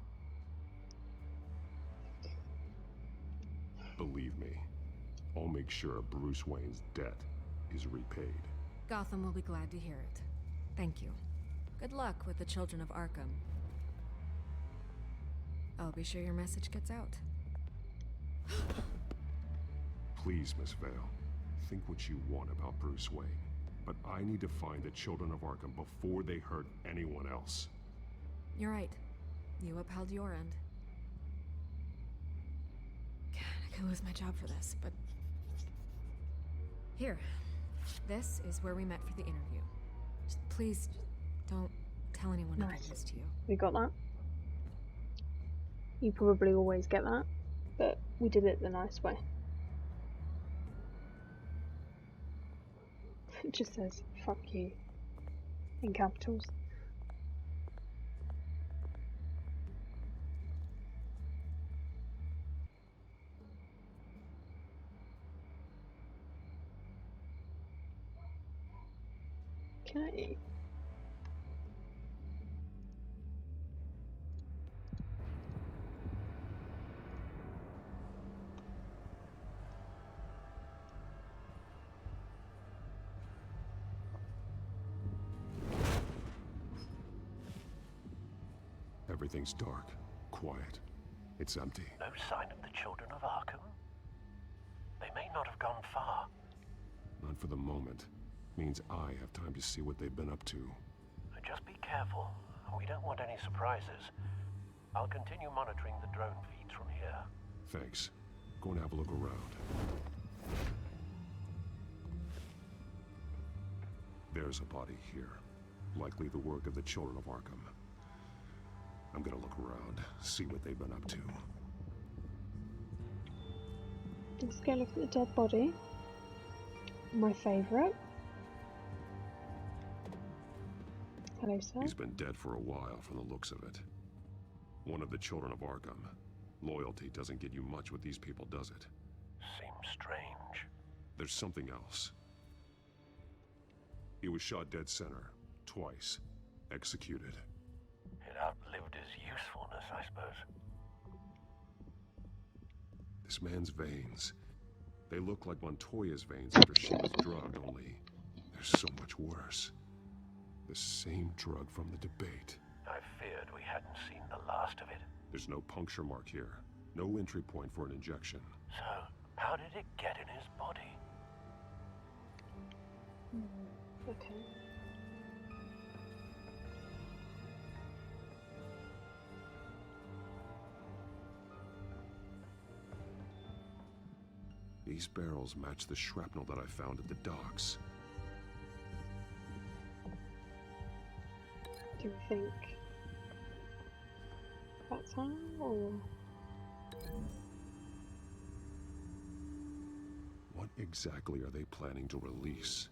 Believe me, I'll make sure Bruce Wayne's debt is repaid. Gotham will be glad to hear it. Thank you. Good luck with the children of Arkham. I'll be sure your message gets out. Please, Miss Vale, think what you want about Bruce Wayne. But I need to find the children of Arkham before they hurt anyone else. You're right. You upheld your end. God, I could lose my job for this, but... Here. This is where we met for the interview. Please, don't tell anyone I did this to you. We got that. You probably always get that, but we did it the nice way. It just says, fuck you, in capitals. Okay. Everything's dark, quiet. It's empty. No sign of the children of Arkham? They may not have gone far. Not for the moment. Means I have time to see what they've been up to. Just be careful. We don't want any surprises. I'll continue monitoring the drone feeds from here. Thanks. Go and have a look around. There's a body here. Likely the work of the children of Arkham. I'm gonna look around, see what they've been up to. Let's go look at the dead body. My favourite. Hello, sir. He's been dead for a while from the looks of it. One of the children of Arkham. Loyalty doesn't get you much with these people, does it? Seems strange. There's something else. He was shot dead center, twice, executed. It outlived his usefulness, I suppose. This man's veins. They look like Montoya's veins after she was drugged, only they're so much worse. The same drug from the debate. I feared we hadn't seen the last of it. There's no puncture mark here. No entry point for an injection. So, how did it get in his body? Okay. These barrels match the shrapnel that I found at the docks. Do we think that's how, or...? What exactly are they planning to release?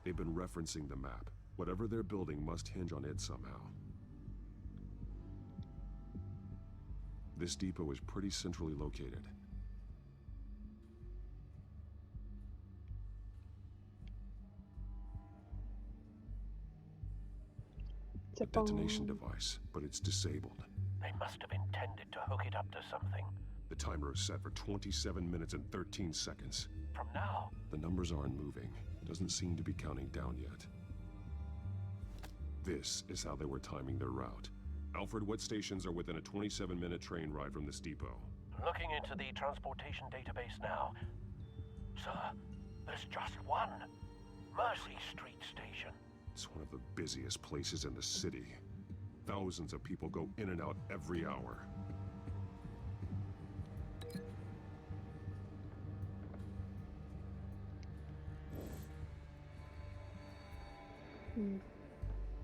They've been referencing the map. Whatever they're building must hinge on it somehow. This depot is pretty centrally located. It's a detonation device, but it's disabled. They must have intended to hook it up to something. The timer is set for 27 minutes and 13 seconds. From now? The numbers aren't moving. Doesn't seem to be counting down yet. This is how they were timing their route. Alfred, what stations are within a 27-minute train ride from this depot? Looking into the transportation database now. Sir, there's just one. Mercy Street Station. It's one of the busiest places in the city. Thousands of people go in and out every hour.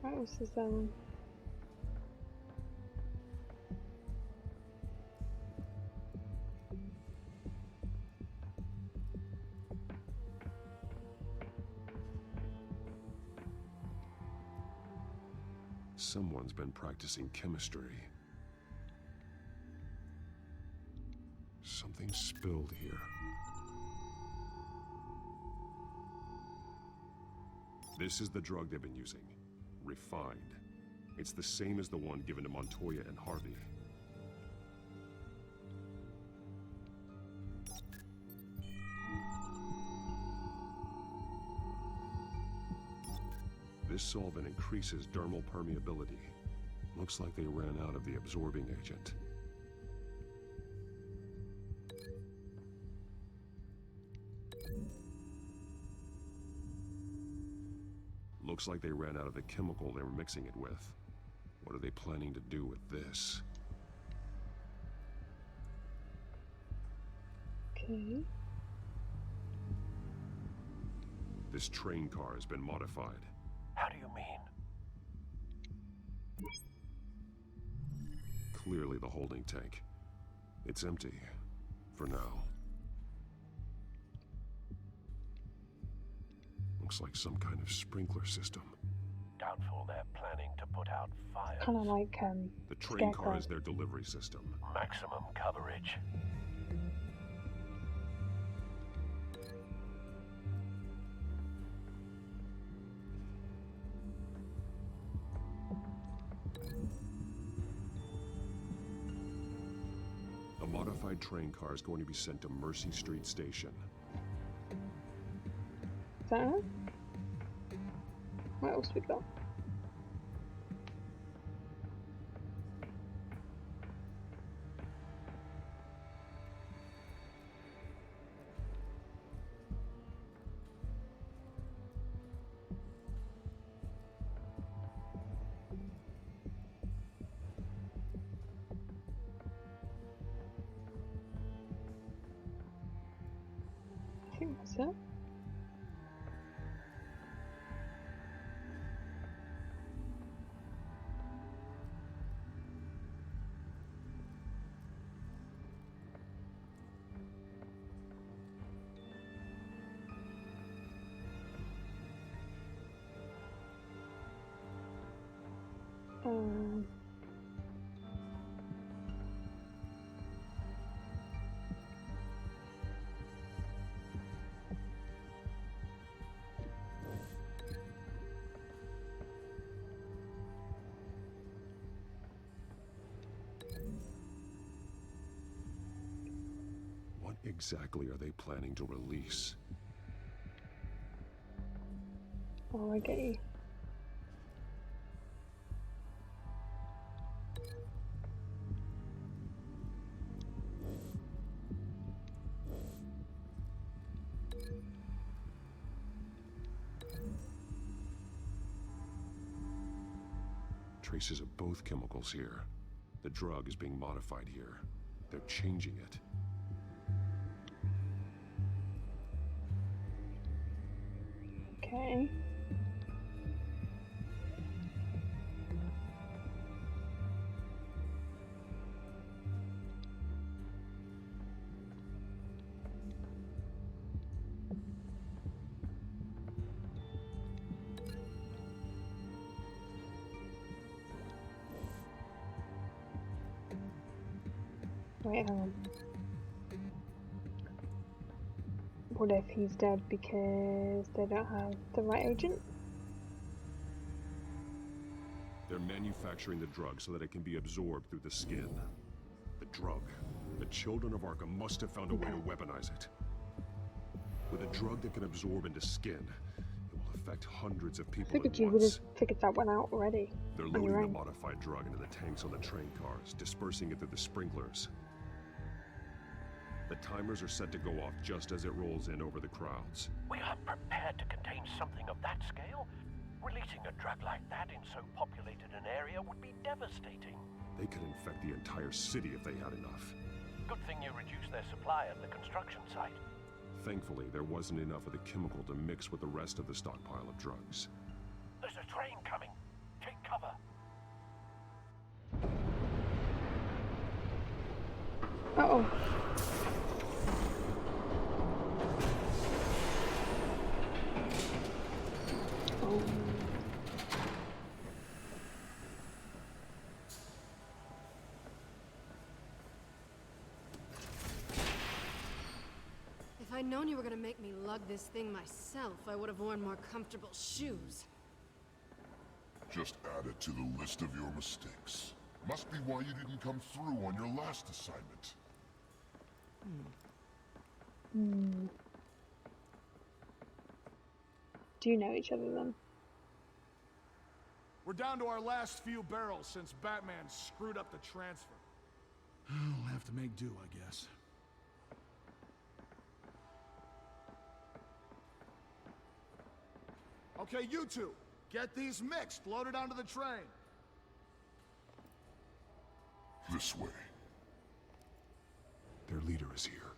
What else is there? Someone's been practicing chemistry. Something spilled here. This is the drug they've been using. Refined. It's the same as the one given to Montoya and Harvey. This solvent increases dermal permeability. Looks like they ran out of the absorbing agent. Looks like they ran out of the chemical they were mixing it with. What are they planning to do with this? Okay. This train car has been modified. How do you mean? Clearly the holding tank. It's empty. For now. Looks like some kind of sprinkler system. Doubtful they're planning to put out fires. Kind of like the train Scarecrow. car is their delivery system. Maximum coverage. A modified train car is going to be sent to Mercy Street Station. Is that it? What else we got? I think that's it. What exactly are they planning to release? Oh, I get you. Traces of both chemicals here. The drug is being modified here. They're changing it. Okay. Wait, hang on. What if he's dead because they don't have the right agent? They're manufacturing the drug so that it can be absorbed through the skin. The drug. The children of Arkham must have found a way to weaponize it. With a drug that can absorb into skin, it will affect hundreds of people Figured at you would once. have figured that one out already. They're on your loading the own. modified drug into the tanks on the train cars, dispersing it through the sprinklers. The timers are set to go off just as it rolls in over the crowds. We are prepared to contain something of that scale? Releasing a drug like that in so populated an area would be devastating. They could infect the entire city if they had enough. Good thing you reduced their supply at the construction site. Thankfully, there wasn't enough of the chemical to mix with the rest of the stockpile of drugs. There's a train coming. Take cover. Uh-oh. Oh. If I'd known you were gonna make me lug this thing myself, I would have worn more comfortable shoes. Just add it to the list of your mistakes. Must be why you didn't come through on your last assignment. Do you know each other then? We're down to our last few barrels since Batman screwed up the transfer. We'll have to make do, I guess. Okay, you two, get these mixed, loaded onto the train. This way. Their leader is here,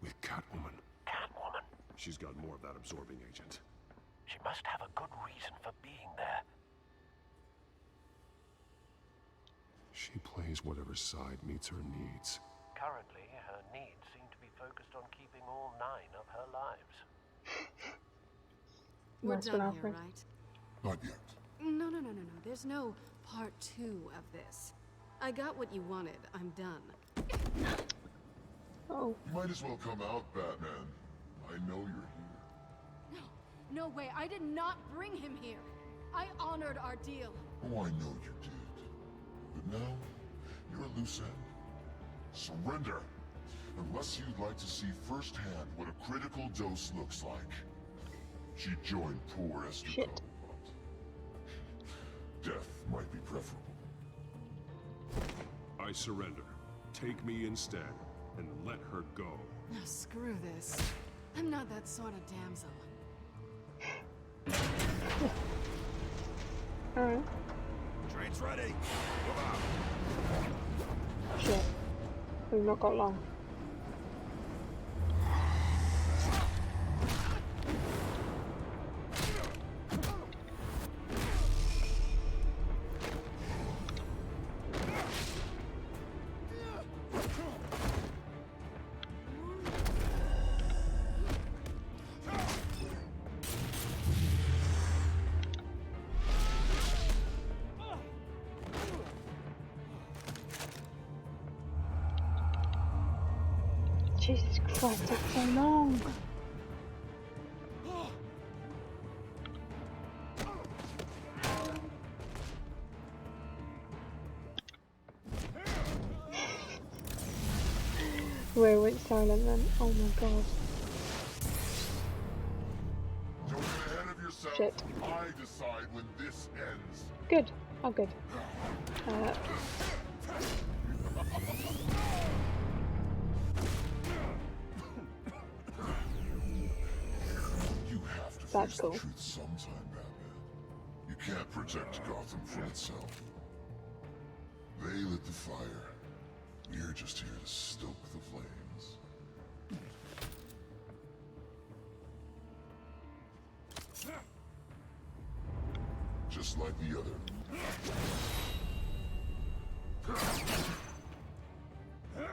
with Catwoman. Catwoman? She's got more of that absorbing agent. She must have a good reason for being there. She plays whatever side meets her needs. Currently, her needs seem to be focused on keeping all 9 of her lives. We're Nice done one, here, Alfred. right? Not yet. No. There's no part 2 of this. I got what you wanted. I'm done. Oh. You might as well come out, Batman. I know you're here. No way. I did not bring him here. I honored our deal. Oh, I know you did. But now, you're a loose end. Surrender. Unless you'd like to see firsthand what a critical dose looks like. She joined poor Esther Cobblepot. Death might be preferable. I surrender. Take me instead, and let her go. No, screw this. I'm not that sort of damsel. Alright. Train's ready. Move out. Shit. We've not got long. Jesus Christ, that's so long. Wait, went silent then. Oh my god. Don't get ahead of yourself. Shit. I decide when this ends. Good. Oh, good. You have to That's face cool. the truth sometime, Batman. You can't protect Gotham from itself. They lit the fire. We're just here to stoke the flames. Just like the other.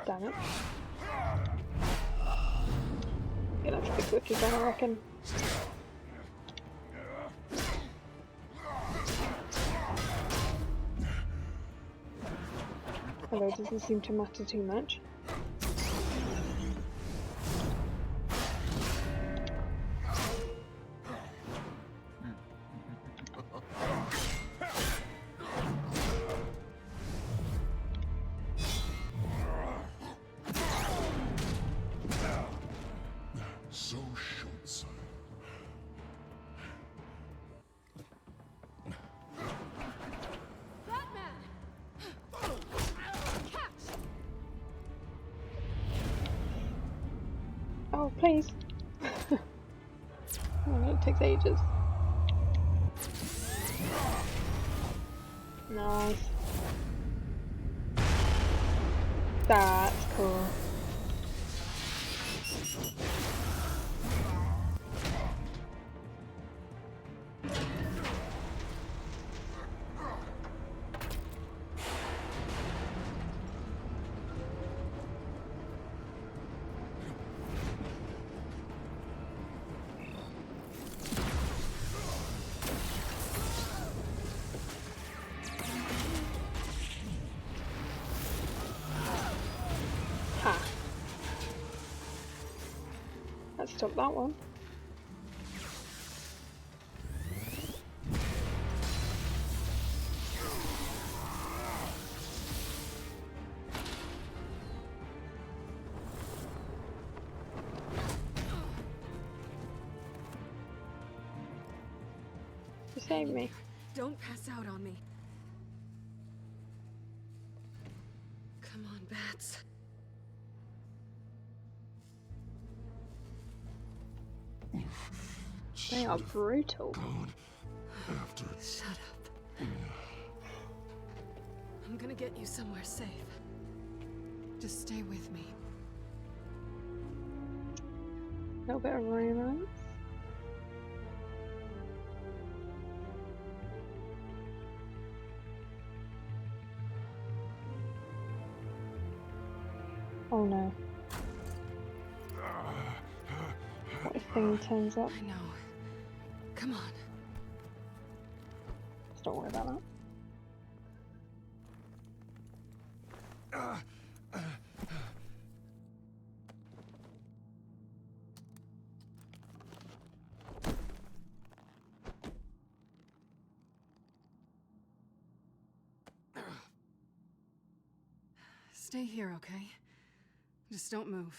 Damn it. Gonna have to be quick again, I reckon. Although it doesn't seem to matter too much. So short-sighted. Oh, please. Oh, it takes ages. Nice. That's cool. Ha. Let's stop that one. You saved me. Don't pass out on me. bats. They are brutal. Shut up. I'm gonna get you somewhere safe. Just stay with me. A little bit of romance. Oh no. What if thing turns up? I know. Come on. Let's don't worry about that. Stay here, okay? Just don't move.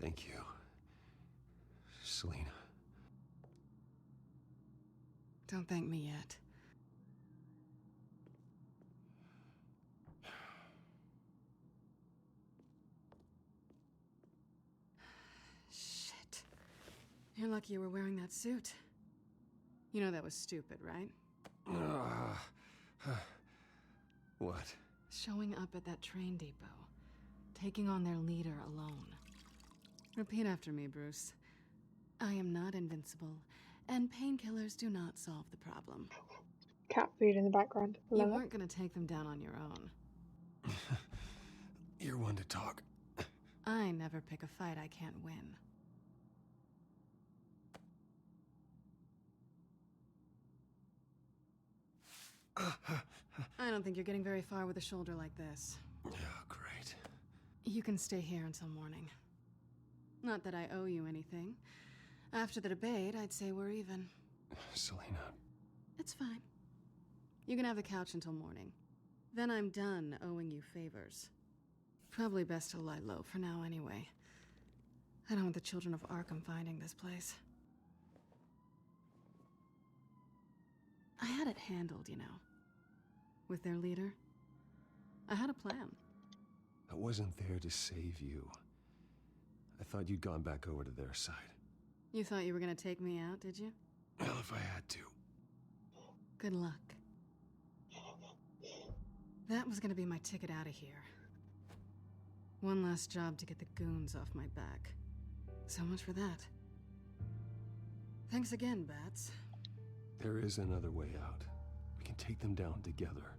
Thank you, Selena. Don't thank me yet. Shit. You're lucky you were wearing that suit. You know that was stupid, right? What? Showing up at that train depot. Taking on their leader alone. Repeat after me, Bruce. I am not invincible, and painkillers do not solve the problem. Cat food in the background. You weren't gonna take them down on your own. You're one to talk. I never pick a fight I can't win. I don't think you're getting very far with a shoulder like this. Oh, great. You can stay here until morning. Not that I owe you anything. After the debate, I'd say we're even. Selena. It's fine. You can have the couch until morning. Then I'm done owing you favors. Probably best to lie low for now anyway. I don't want the children of Arkham finding this place. I had it handled, you know. With their leader. I had a plan. I wasn't there to save you. I thought you'd gone back over to their side. You thought you were gonna take me out, did you? Well, if I had to. Good luck. That was gonna be my ticket out of here. One last job to get the goons off my back. So much for that. Thanks again, Bats. There is another way out. We can take them down together.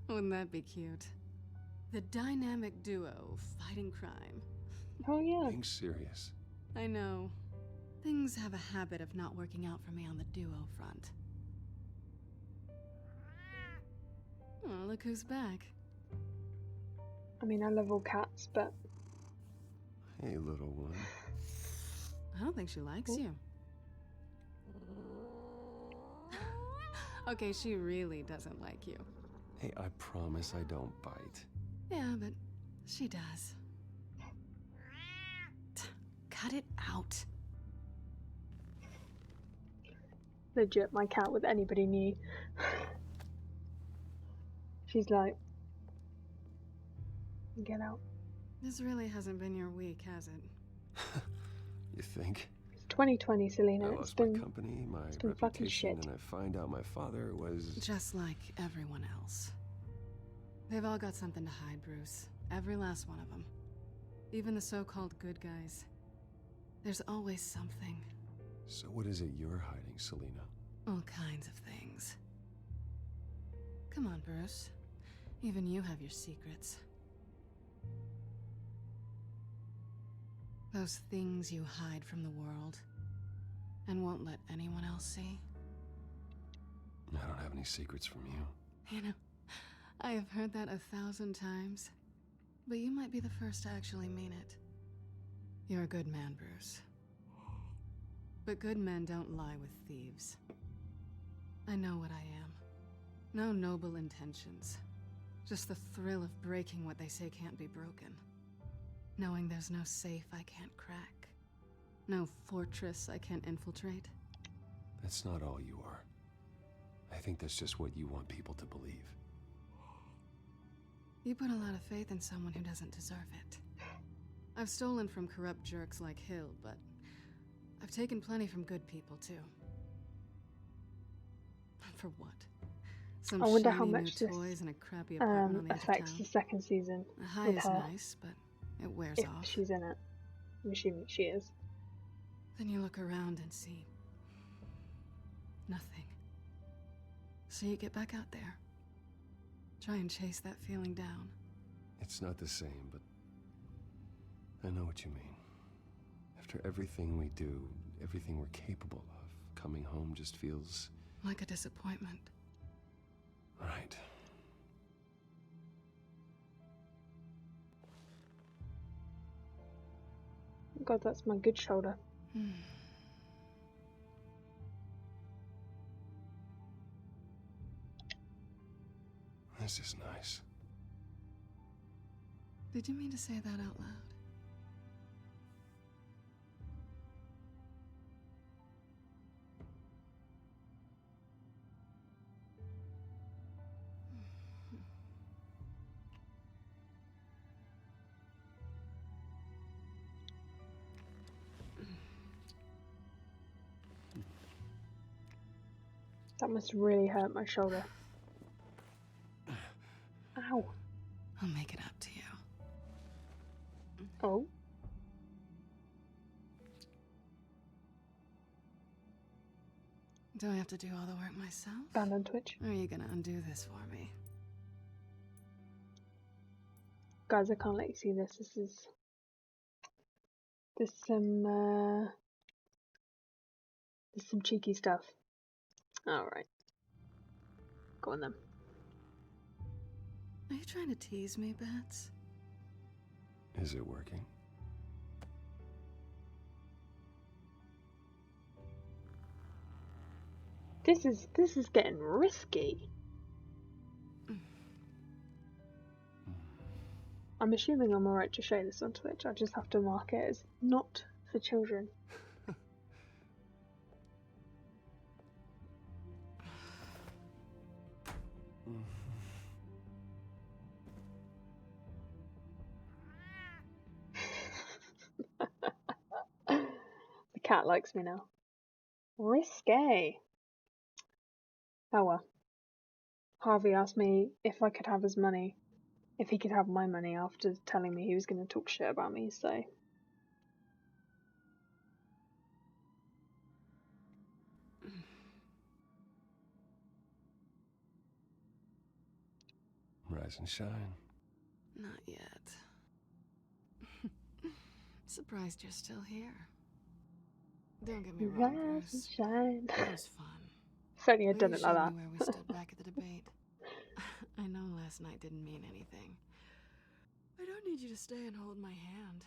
Wouldn't that be cute? The dynamic duo fighting crime. Oh yeah. Being serious. I know. Things have a habit of not working out for me on the duo front. Oh, look who's back. I mean, I love all cats, but... Hey, little one. I don't think she likes you. Okay, she really doesn't like you. Hey, I promise I don't bite. Yeah, but she does. Cut it out. Legit, my cat with anybody new. She's like, get out. This really hasn't been your week, has it? You think? It's 2020, Selena. I It's lost been my company, my been fucking reputation, shit. and I find out my father was... Just like everyone else. They've all got something to hide, Bruce. Every last one of them. Even the so-called good guys. There's always something. So what is it you're hiding, Selena? All kinds of things. Come on, Bruce. Even you have your secrets. Those things you hide from the world and won't let anyone else see. I don't have any secrets from you. You know, I have heard that 1,000 times, but you might be the first to actually mean it. You're a good man, Bruce. But good men don't lie with thieves. I know what I am. No noble intentions. Just the thrill of breaking what they say can't be broken. Knowing there's no safe I can't crack. No fortress I can't infiltrate. That's not all you are. I think that's just what you want people to believe. You put a lot of faith in someone who doesn't deserve it. I've stolen from corrupt jerks like Hill, but I've taken plenty from good people, too. For what? Some I wonder shiny how new much this toys and a crappy apartment on the edge of affects town. the second season. The high with is her, nice, but it wears if off. she's in it. I'm assuming she is. Then you look around and see nothing. So you get back out there. Try and chase that feeling down. It's not the same, but I know what you mean. After everything we do, everything we're capable of, coming home just feels... like a disappointment. Right. God, that's my good shoulder. This is nice. Did you mean to say that out loud? That must really hurt my shoulder. Ow. I'll make it up to you. Oh. Do I have to do all the work myself? Banned on Twitch. Or are you gonna undo this for me? Guys, I can't let you see this. There's some cheeky stuff. Alright. Go on then. Are you trying to tease me, Bats? Is it working? This is getting risky. I'm assuming I'm alright to show this on Twitch. I just have to mark it as not for children. The cat likes me now. Risque. Oh well. Harvey asked me if I could have his money, if he could have my money after telling me he was going to talk shit about me, so... Rise and shine. Not yet. Surprised you're still here. Don't get me wrong, Rise and Bruce. shine. That was fun. If only I'd But done you it like showed that. me where we stood back at the debate. I know last night didn't mean anything. I don't need you to stay and hold my hand.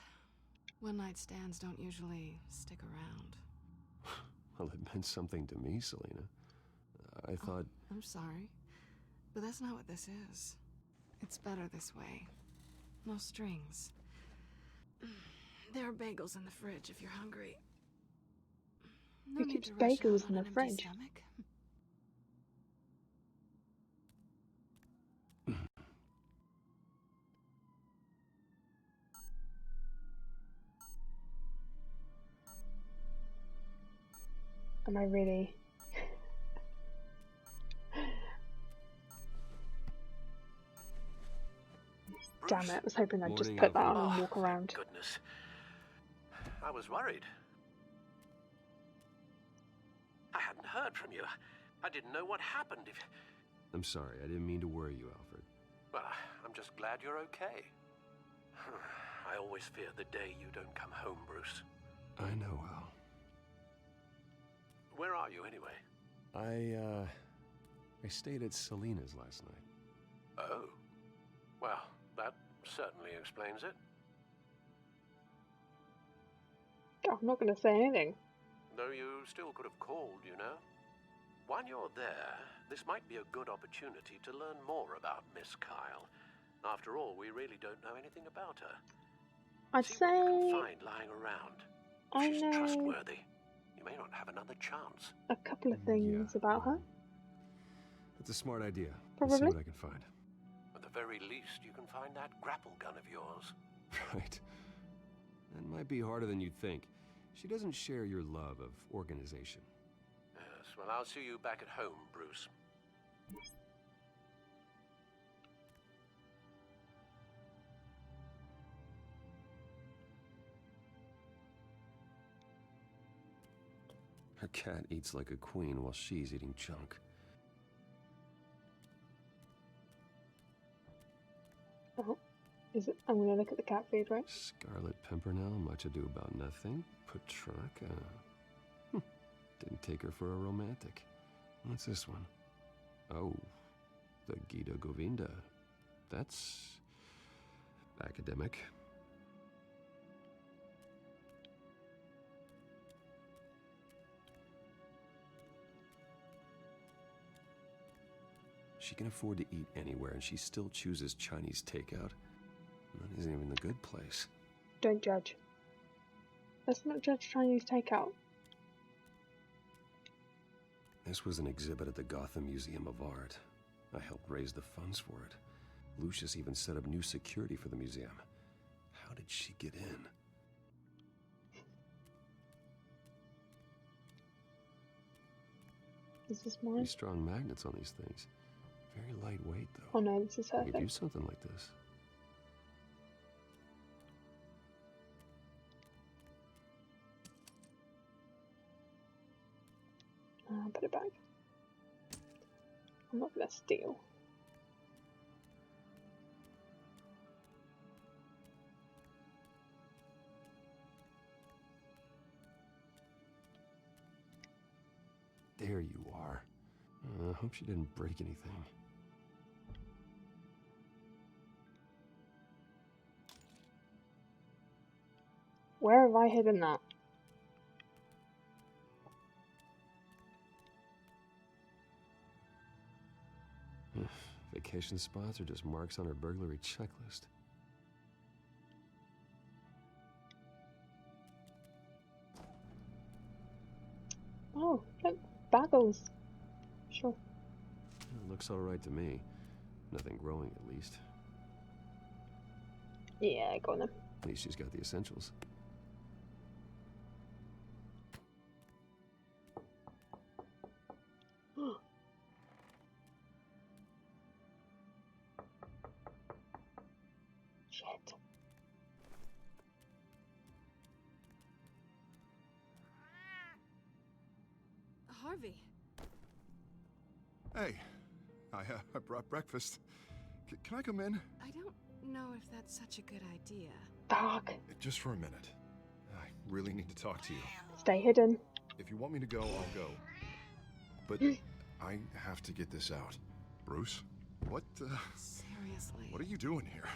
One-night stands don't usually stick around. Well, it meant something to me, Selena. I thought... I'm sorry, but that's not what this is. It's better this way. No strings. There are bagels in the fridge if you're hungry. No Who need keeps to rush bagels out in on the an empty fridge? stomach. Am I really... Damn it, I was hoping I'd just put that on and walk around. Goodness. I was worried. I hadn't heard from you. I didn't know what happened. I'm sorry, I didn't mean to worry you, Alfred. Well, I'm just glad you're okay. I always fear the day you don't come home, Bruce. I know, Al. Where are you, anyway? I stayed at Selena's last night. Oh. Well, that certainly explains it. I'm not going to say anything. Though you still could have called, you know. While you're there, this might be a good opportunity to learn more about Miss Kyle. After all, we really don't know anything about her. I'd See say... what you can find lying around. If I she's know trustworthy, you may not have another chance. a couple of things about her. It's a smart idea. Probably. Let's see what I can find. At the very least, you can find that grapple gun of yours. Right. That might be harder than you'd think. She doesn't share your love of organization. Yes, well, I'll see you back at home, Bruce. Her cat eats like a queen while she's eating junk. Oh, is it? I'm gonna look at the cat feed, right? Scarlet Pimpernel, Much Ado About Nothing, Petrarca. Didn't take her for a romantic. What's this one? Oh, the Gita Govinda. That's academic. She can afford to eat anywhere, and she still chooses Chinese takeout. That isn't even the good place. Don't judge. Let's not judge Chinese takeout. This was an exhibit at the Gotham Museum of Art. I helped raise the funds for it. Lucius even set up new security for the museum. How did she get in? Is this mine? Pretty strong magnets on these things. Very lightweight, though. Oh no, this is her You thing. do something like this. Put it back. I'm not gonna steal. There you are. I hope she didn't break anything. Where have I hidden that? Vacation spots are just marks on her burglary checklist. Oh, look, bagels. Sure. It looks alright to me. Nothing growing, at least. Yeah, go on then. At least she's got the essentials. Shit. Harvey. Hey, I brought breakfast. Can I come in? I don't know if that's such a good idea. Dog. Just for a minute. I really need to talk to you. Stay hidden. If you want me to go, I'll go. But I have to get this out. Bruce? What, Seriously. What are you doing here?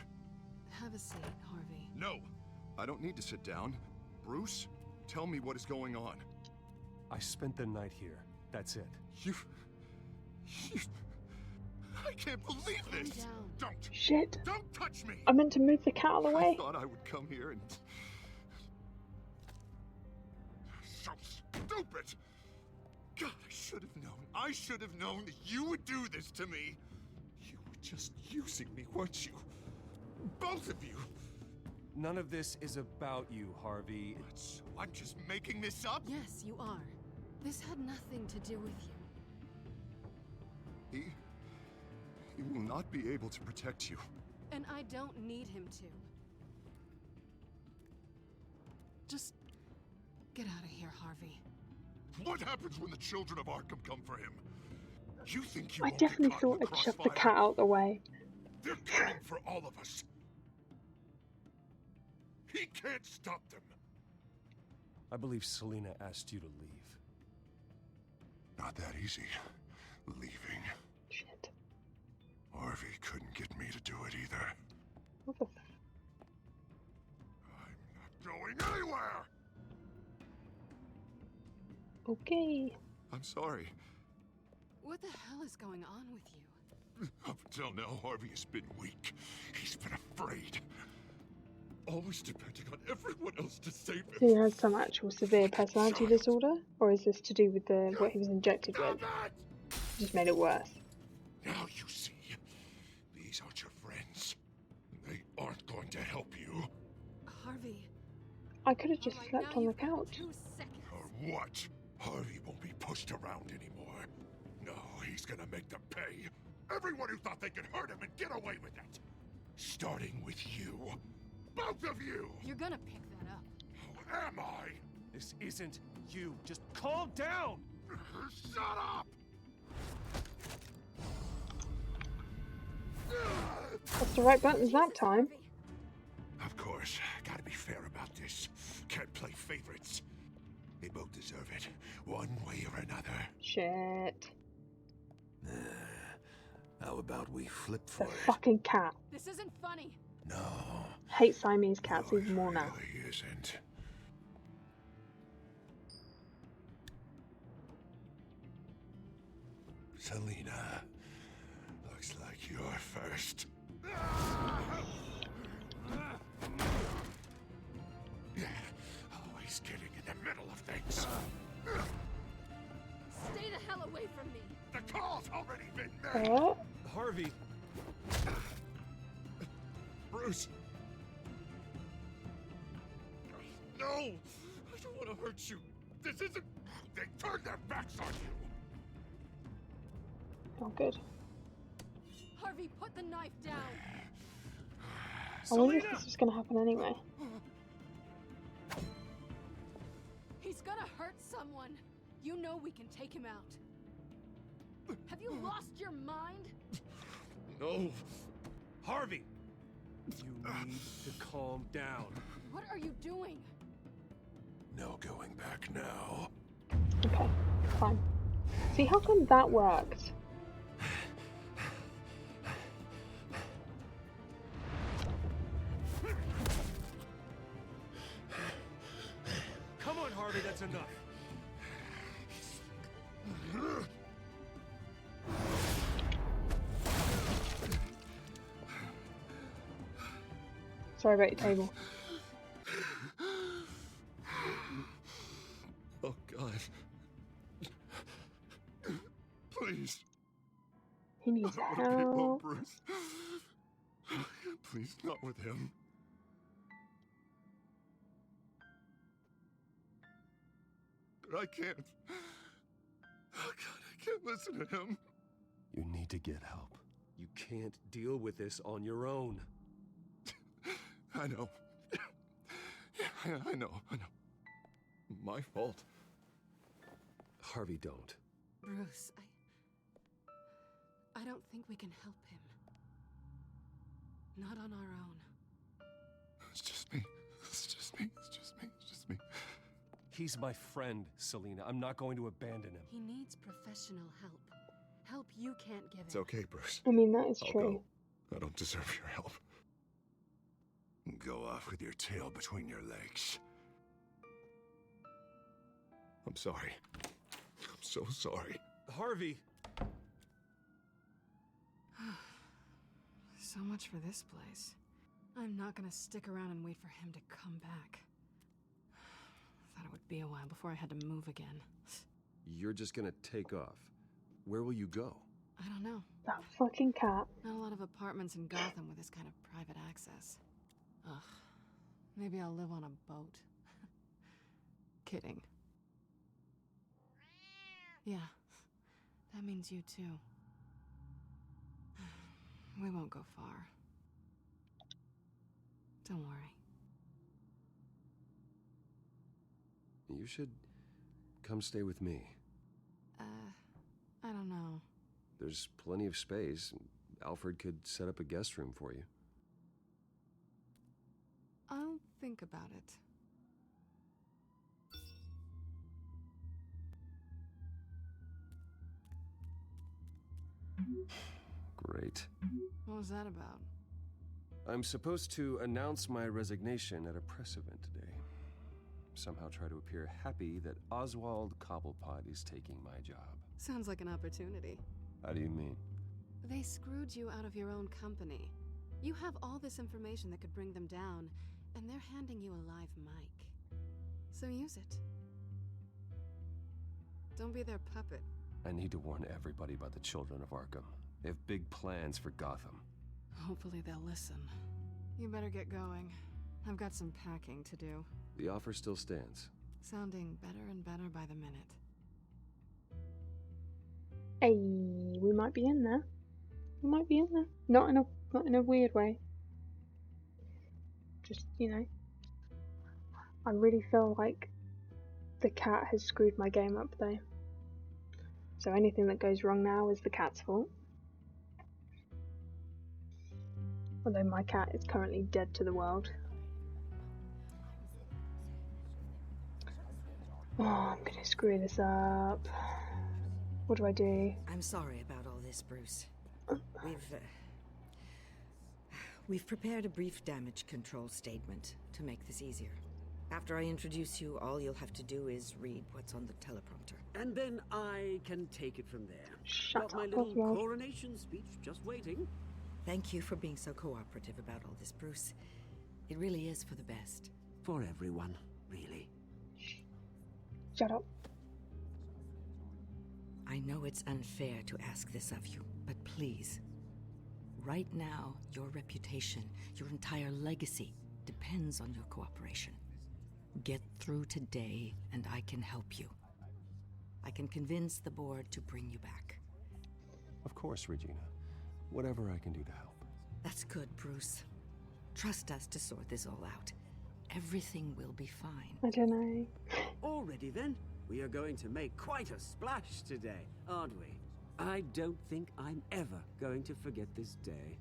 Have a seat, Harvey. No! I don't need to sit down. Bruce, tell me what is going on. I spent the night here. That's it. You... I can't believe this! Calm down. Don't! Shit. Don't touch me! I meant to move the cat out of the way. I thought I would come here and... So stupid! God, I should have known. I should have known that you would do this to me. You were just using me, weren't you? Both of you. None of this is about you, Harvey. So I'm just making this up? Yes, you are. This had nothing to do with you. He will not be able to protect you. And I don't need him to. Just get out of here, Harvey. What happens when the children of Arkham come for him? You think you I won't get definitely caught thought in the I'd shove the crossfire? cat out the way. They're coming for all of us. He can't stop them. I believe Selina asked you to leave. Not that easy. Leaving. Shit. Harvey couldn't get me to do it either. What the I'm not going anywhere! Okay. I'm sorry. What the hell is going on with you? Up until now, Harvey has been weak. He's been afraid. Always depending on everyone else to save him. So he has some actual severe personality disorder? Or is this to do with what he was injected with? Just made it worse. Now you see, these aren't your friends. They aren't going to help you. Harvey. I could have just slept on the couch. Or what? Harvey won't be pushed around anymore. No, he's gonna make them pay. Everyone who thought they could hurt him and get away with it. Starting with you. Both of you! You're gonna pick that up. Who am I? This isn't you. Just calm down! Shut up! Press the right buttons that time. Of course, gotta be fair about this. Can't play favorites. They both deserve it, one way or another. Shit. How about we flip The for it? fucking cat. This isn't funny. No. Hate Siamese cats even more now. It really isn't. Selena, looks like you're first. Always getting in the middle of things. Stay the hell away from me. The call's already been made. Oh. Harvey. Bruce. No, I don't want to hurt you. This isn't. They turned their backs on you. Oh, good. Harvey, put the knife down. I wonder if this was going to happen anyway. He's gonna hurt someone. You know we can take him out. Have you lost your mind? No. Harvey! You need to calm down. What are you doing? No going back now. Okay, fine. See, how come that worked? Come on, Harvey, that's enough. Sorry about your table. Oh, God. Please. He needs I want to be alone, help. Bruce. Please, not with him. But I can't. Oh, God, I can't listen to him. You need to get help. You can't deal with this on your own. I know. Yeah, I know. My fault. Harvey, don't. Bruce, I don't think we can help him. Not on our own. It's just me. It's just me. He's my friend, Selena. I'm not going to abandon him. He needs professional help. Help you can't give It's him. okay, Bruce. I mean, that is I'll true. go. I don't deserve your help. Go off with your tail between your legs. I'm sorry. I'm so sorry. Harvey! So much for this place. I'm not gonna stick around and wait for him to come back. Thought it would be a while before I had to move again. You're just gonna take off. Where will you go? I don't know. That fucking cat. Not a lot of apartments in Gotham with this kind of private access. Ugh. Maybe I'll live on a boat. Kidding. Yeah. That means you too. We won't go far. Don't worry. You should come stay with me. I don't know. There's plenty of space. Alfred could set up a guest room for you. I'll think about it. Great. What was that about? I'm supposed to announce my resignation at a press event today. Somehow try to appear happy that Oswald Cobblepot is taking my job. Sounds like an opportunity. How do you mean? They screwed you out of your own company. You have all this information that could bring them down, and they're handing you a live mic. So use it. Don't be their puppet. I need to warn everybody about the children of Arkham. They have big plans for Gotham. Hopefully they'll listen. You better get going. I've got some packing to do. The offer still stands. Sounding better and better by the minute. Hey, we might be in there. We might be in there. Not in a weird way. Just, you know. I really feel like the cat has screwed my game up though. So anything that goes wrong now is the cat's fault. Although my cat is currently dead to the world. Oh, I'm gonna screw this up. What do I do? I'm sorry about all this, Bruce. We've prepared a brief damage control statement to make this easier. After I introduce you, all you'll have to do is read what's on the teleprompter. And then I can take it from there. Shut Got my up, little Oswald. coronation speech just waiting. Thank you for being so cooperative about all this, Bruce. It really is for the best. For everyone, really. Shut up. I know it's unfair to ask this of you, but please. Right now, your reputation, your entire legacy, depends on your cooperation. Get through today, and I can help you. I can convince the board to bring you back. Of course, Regina. Whatever I can do to help. That's good, Bruce. Trust us to sort this all out. Everything will be fine. I don't know. Already then, we are going to make quite a splash today, aren't we? I don't think I'm ever going to forget this day.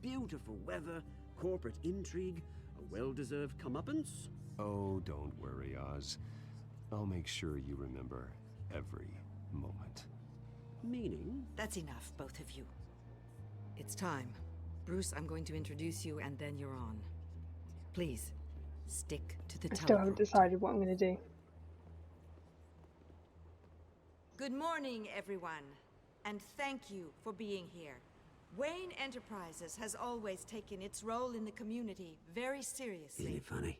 Beautiful weather, corporate intrigue, a well-deserved comeuppance. Oh, don't worry, Oz. I'll make sure you remember every moment. Meaning? That's enough, both of you. It's time. Bruce, I'm going to introduce you, and then you're on. Please, stick to the I still haven't teleprompter. decided what I'm going to do. Good morning, everyone, and thank you for being here. Wayne Enterprises has always taken its role in the community very seriously. Isn't it funny?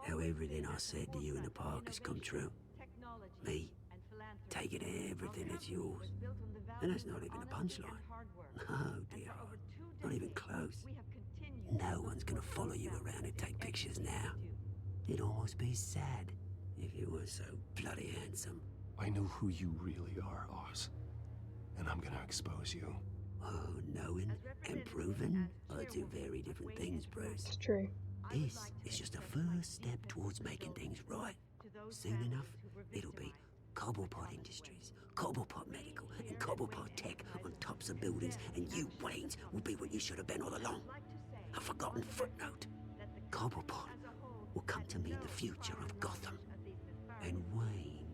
How everything I said to you in the park has come true. Me, taking everything that's yours. And that's not even a punchline. No, dear heart. Not even close. No one's gonna follow you around and take pictures now. It'd almost be sad if you were so bloody handsome. I know who you really are, Oz. And I'm gonna expose you. Oh, knowing and proving are two very different things, Bruce. It's true. This is just a first step towards making things right. Soon enough, it'll be Cobblepot Industries, Cobblepot Medical, and Cobblepot Tech on tops of buildings, and you, Waynes, will be what you should have been all along. A forgotten footnote. Cobblepot will come to mean the future of Gotham. And Wayne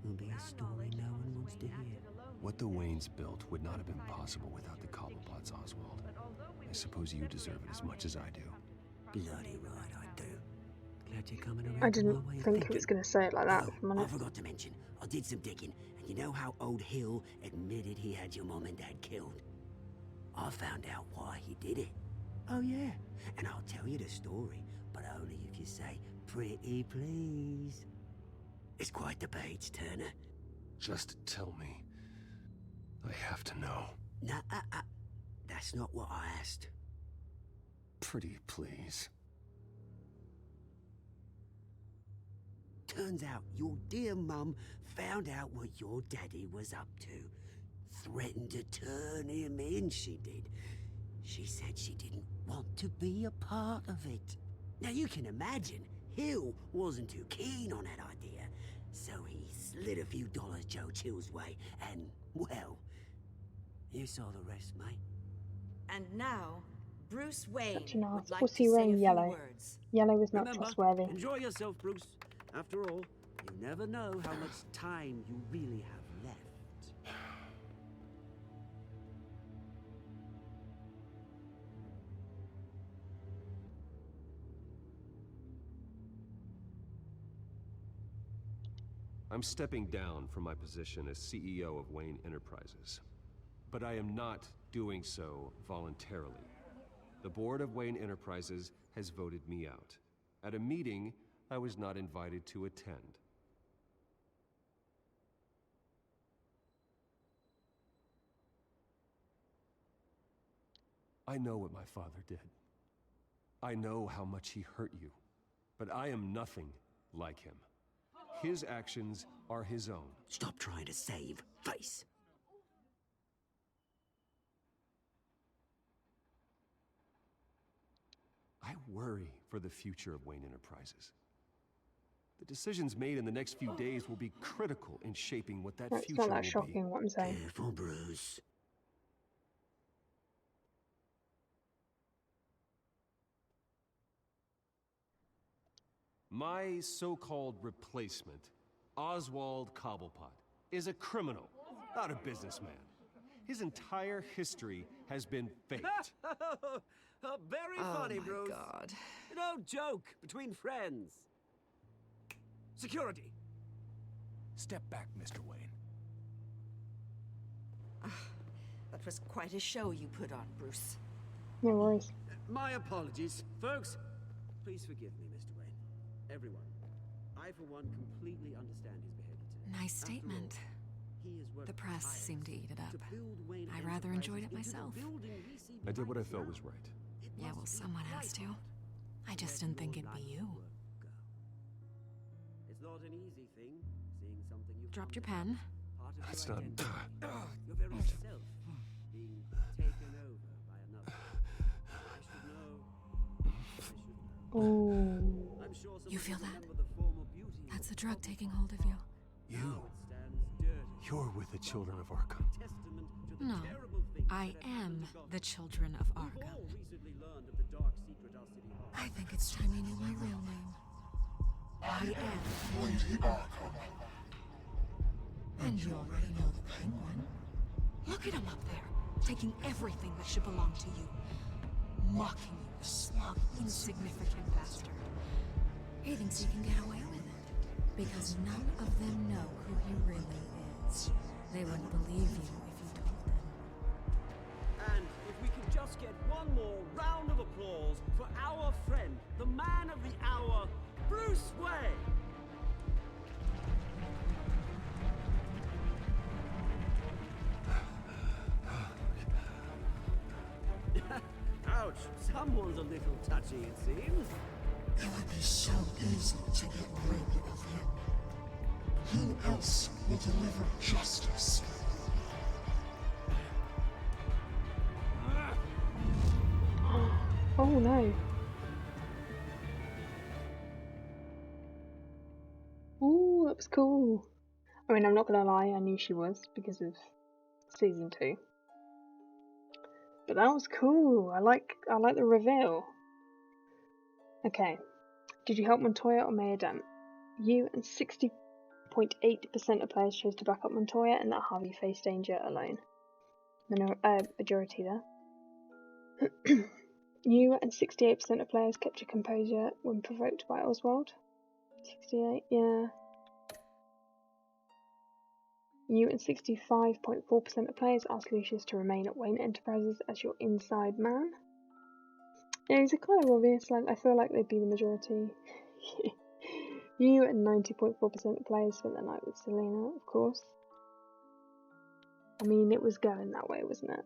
will be a story no one wants to hear. What the Waynes built would not have been possible without the Cobblepots, Oswald. I suppose you deserve it as much as I do. Bloody right I do. Glad you're coming around. I didn't think he was going to say it like that. If I'm I honest. forgot to mention, I did some digging, and you know how old Hill admitted he had your mom and dad killed? I found out why he did it. Oh yeah, and I'll tell you the story, but only if you say, pretty please. It's quite the page, Turner. Just tell me. I have to know. Nah, that's not what I asked. Pretty please. Turns out your dear mum found out what your daddy was up to. Threatened to turn him in, she did. She said she didn't want to be a part of it. Now you can imagine, Hill wasn't too keen on that idea. So he slid a few dollars Joe Chill's way, and, well, you saw the rest, mate. And now, Bruce Wayne Such an would ass. like Was to he say a wearing few yellow? words. Yellow is not Remember, trustworthy. enjoy yourself, Bruce. After all, you never know how much time you really have left. I'm stepping down from my position as CEO of Wayne Enterprises. But I am not doing so voluntarily. The board of Wayne Enterprises has voted me out. At a meeting I was not invited to attend. I know what my father did. I know how much he hurt you, but I am nothing like him. His actions are his own. Stop trying to save face. I worry for the future of Wayne Enterprises. The decisions made in the next few days will be critical in shaping what that future will be. It's not that shocking what I'm saying. Careful, Bruce. My so-called replacement, Oswald Cobblepot, is a criminal, not a businessman. His entire history has been faked. Very funny, Bruce. Oh my God. No joke between friends. Security. Step back, Mr. Wayne. That was quite a show you put on, Bruce. No worries. My apologies, folks. Please forgive me, Mr. Wayne. Everyone. I, for one, completely understand his behavior today. Nice statement. The press seemed to eat it up. I rather enjoyed it myself. I did what I felt was right. Yeah, well, someone has to. I just didn't think it'd be you. It's not an easy thing, seeing something you've Dropped your pen. That's not... Your very self being taken over by another. I should know. Oh. I'm sure You feel that? remember the former beauty That's the drug taking hold of you. You. stands dirty. You're with the children of Arkham. Testament to the No, terrible things I that am happened to the children of We've Arkham. all recently learned of the dark secret our city holds. I think it's time you knew my real name. I am. Lady Arkham. And you already know the Penguin. Look at him up there, taking everything that should belong to you. Mocking you, the smug, insignificant bastard. He thinks he can get away with it. Because none of them know who he really is. They wouldn't believe you if you told them. And if we could just get one more round of applause for our friend, the man of the hour, Bruce Wayne. Ouch, someone's a little touchy, it seems. It would be so easy to get rid of him. Who else will deliver justice? Oh no. Ooh, that was cool. I mean, I'm not gonna lie, I knew she was because of season 2. But that was cool. I like the reveal. Okay. Did you help Montoya or Mayor Dent? You and 60.8% of players chose to back up Montoya and that Harvey faced danger alone. Majority there. You and 68% of players kept your composure when provoked by Oswald. 68, yeah. You and 65.4% of players asked Lucius to remain at Wayne Enterprises as your inside man. Yeah, these are kind of obvious, like, I feel like they'd be the majority. You and 90.4% of players spent the night with Selena, of course. I mean, it was going that way, wasn't it?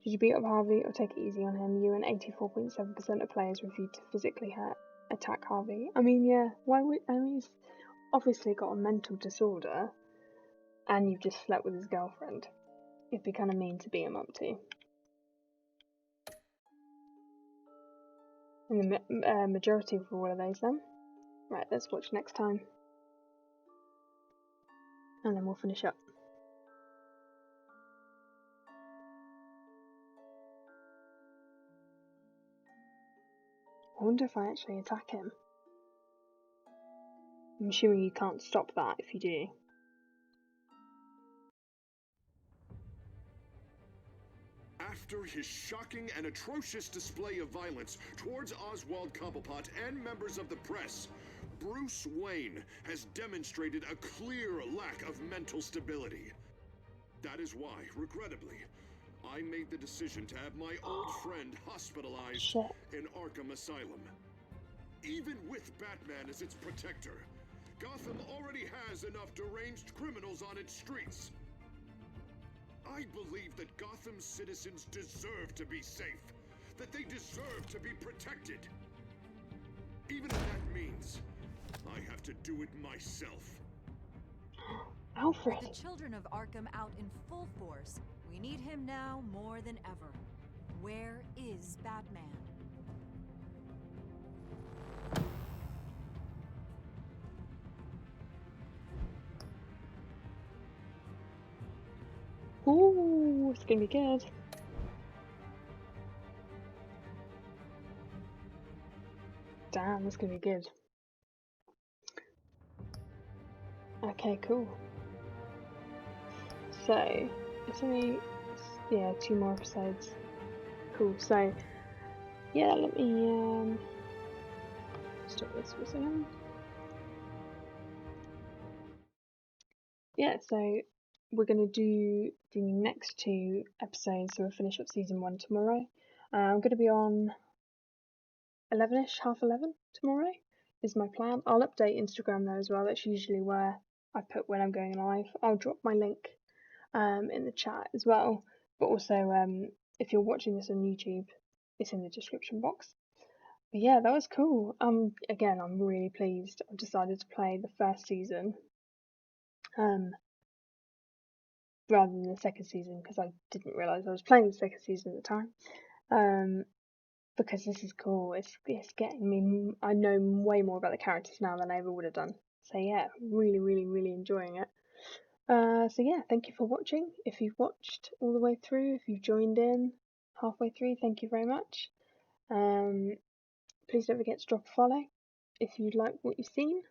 Did you beat up Harvey or take it easy on him? You and 84.7% of players refused to physically attack Harvey. I mean, yeah, why would... I mean, he's obviously got a mental disorder, and you've just slept with his girlfriend. It'd be kind of mean to beat him up to. And the majority for all of those then. Right, let's watch next time. And then we'll finish up. I wonder if I actually attack him. I'm assuming you can't stop that if you do. After his shocking and atrocious display of violence towards Oswald Cobblepot and members of the press, Bruce Wayne has demonstrated a clear lack of mental stability. That is why, regrettably, I made the decision to have my old friend hospitalized in Arkham Asylum. Even with Batman as its protector, Gotham already has enough deranged criminals on its streets. I believe that Gotham's citizens deserve to be safe, that they deserve to be protected. Even if that means I have to do it myself. Alfred. With the children of Arkham out in full force, we need him now more than ever. Where is Batman? Ooh, it's gonna be good. Damn, that's gonna be good. Okay, cool. So, it's only, yeah, 2 more episodes. Cool, so, yeah, let me, stop this for a second. Yeah, so, we're gonna do the next 2 episodes, so we'll finish up season 1 tomorrow. I'm gonna be on 11ish, half 11 tomorrow is my plan. I'll update Instagram though as well. That's usually where I put when I'm going live. I'll drop my link in the chat as well. But also, if you're watching this on YouTube, it's in the description box. But yeah, that was cool. Again, I'm really pleased. I've decided to play the first season, rather than the second season because I didn't realise I was playing the second season at the time. Because this is cool. It's getting me. I know way more about the characters now than I ever would have done. So yeah, really enjoying it. So yeah, thank you for watching. If you've watched all the way through, if you've joined in halfway through, thank you very much. Please don't forget to drop a follow if you like what you've seen.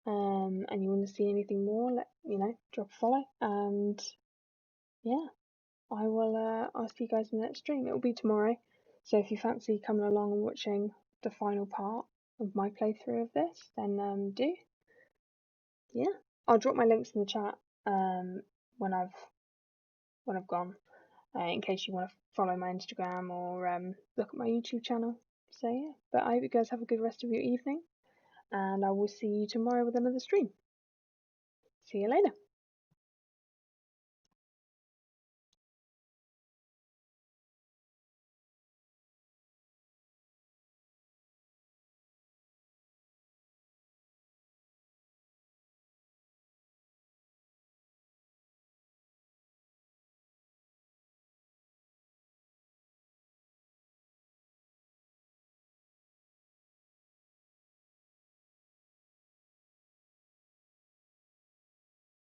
And you want to see anything more, drop a follow. And yeah, I will. I'll see you guys in the next stream. It will be tomorrow. So if you fancy coming along and watching the final part of my playthrough of this, then do. Yeah, I'll drop my links in the chat when I've gone, in case you want to follow my Instagram or look at my YouTube channel. So yeah, but I hope you guys have a good rest of your evening, and I will see you tomorrow with another stream. See you later.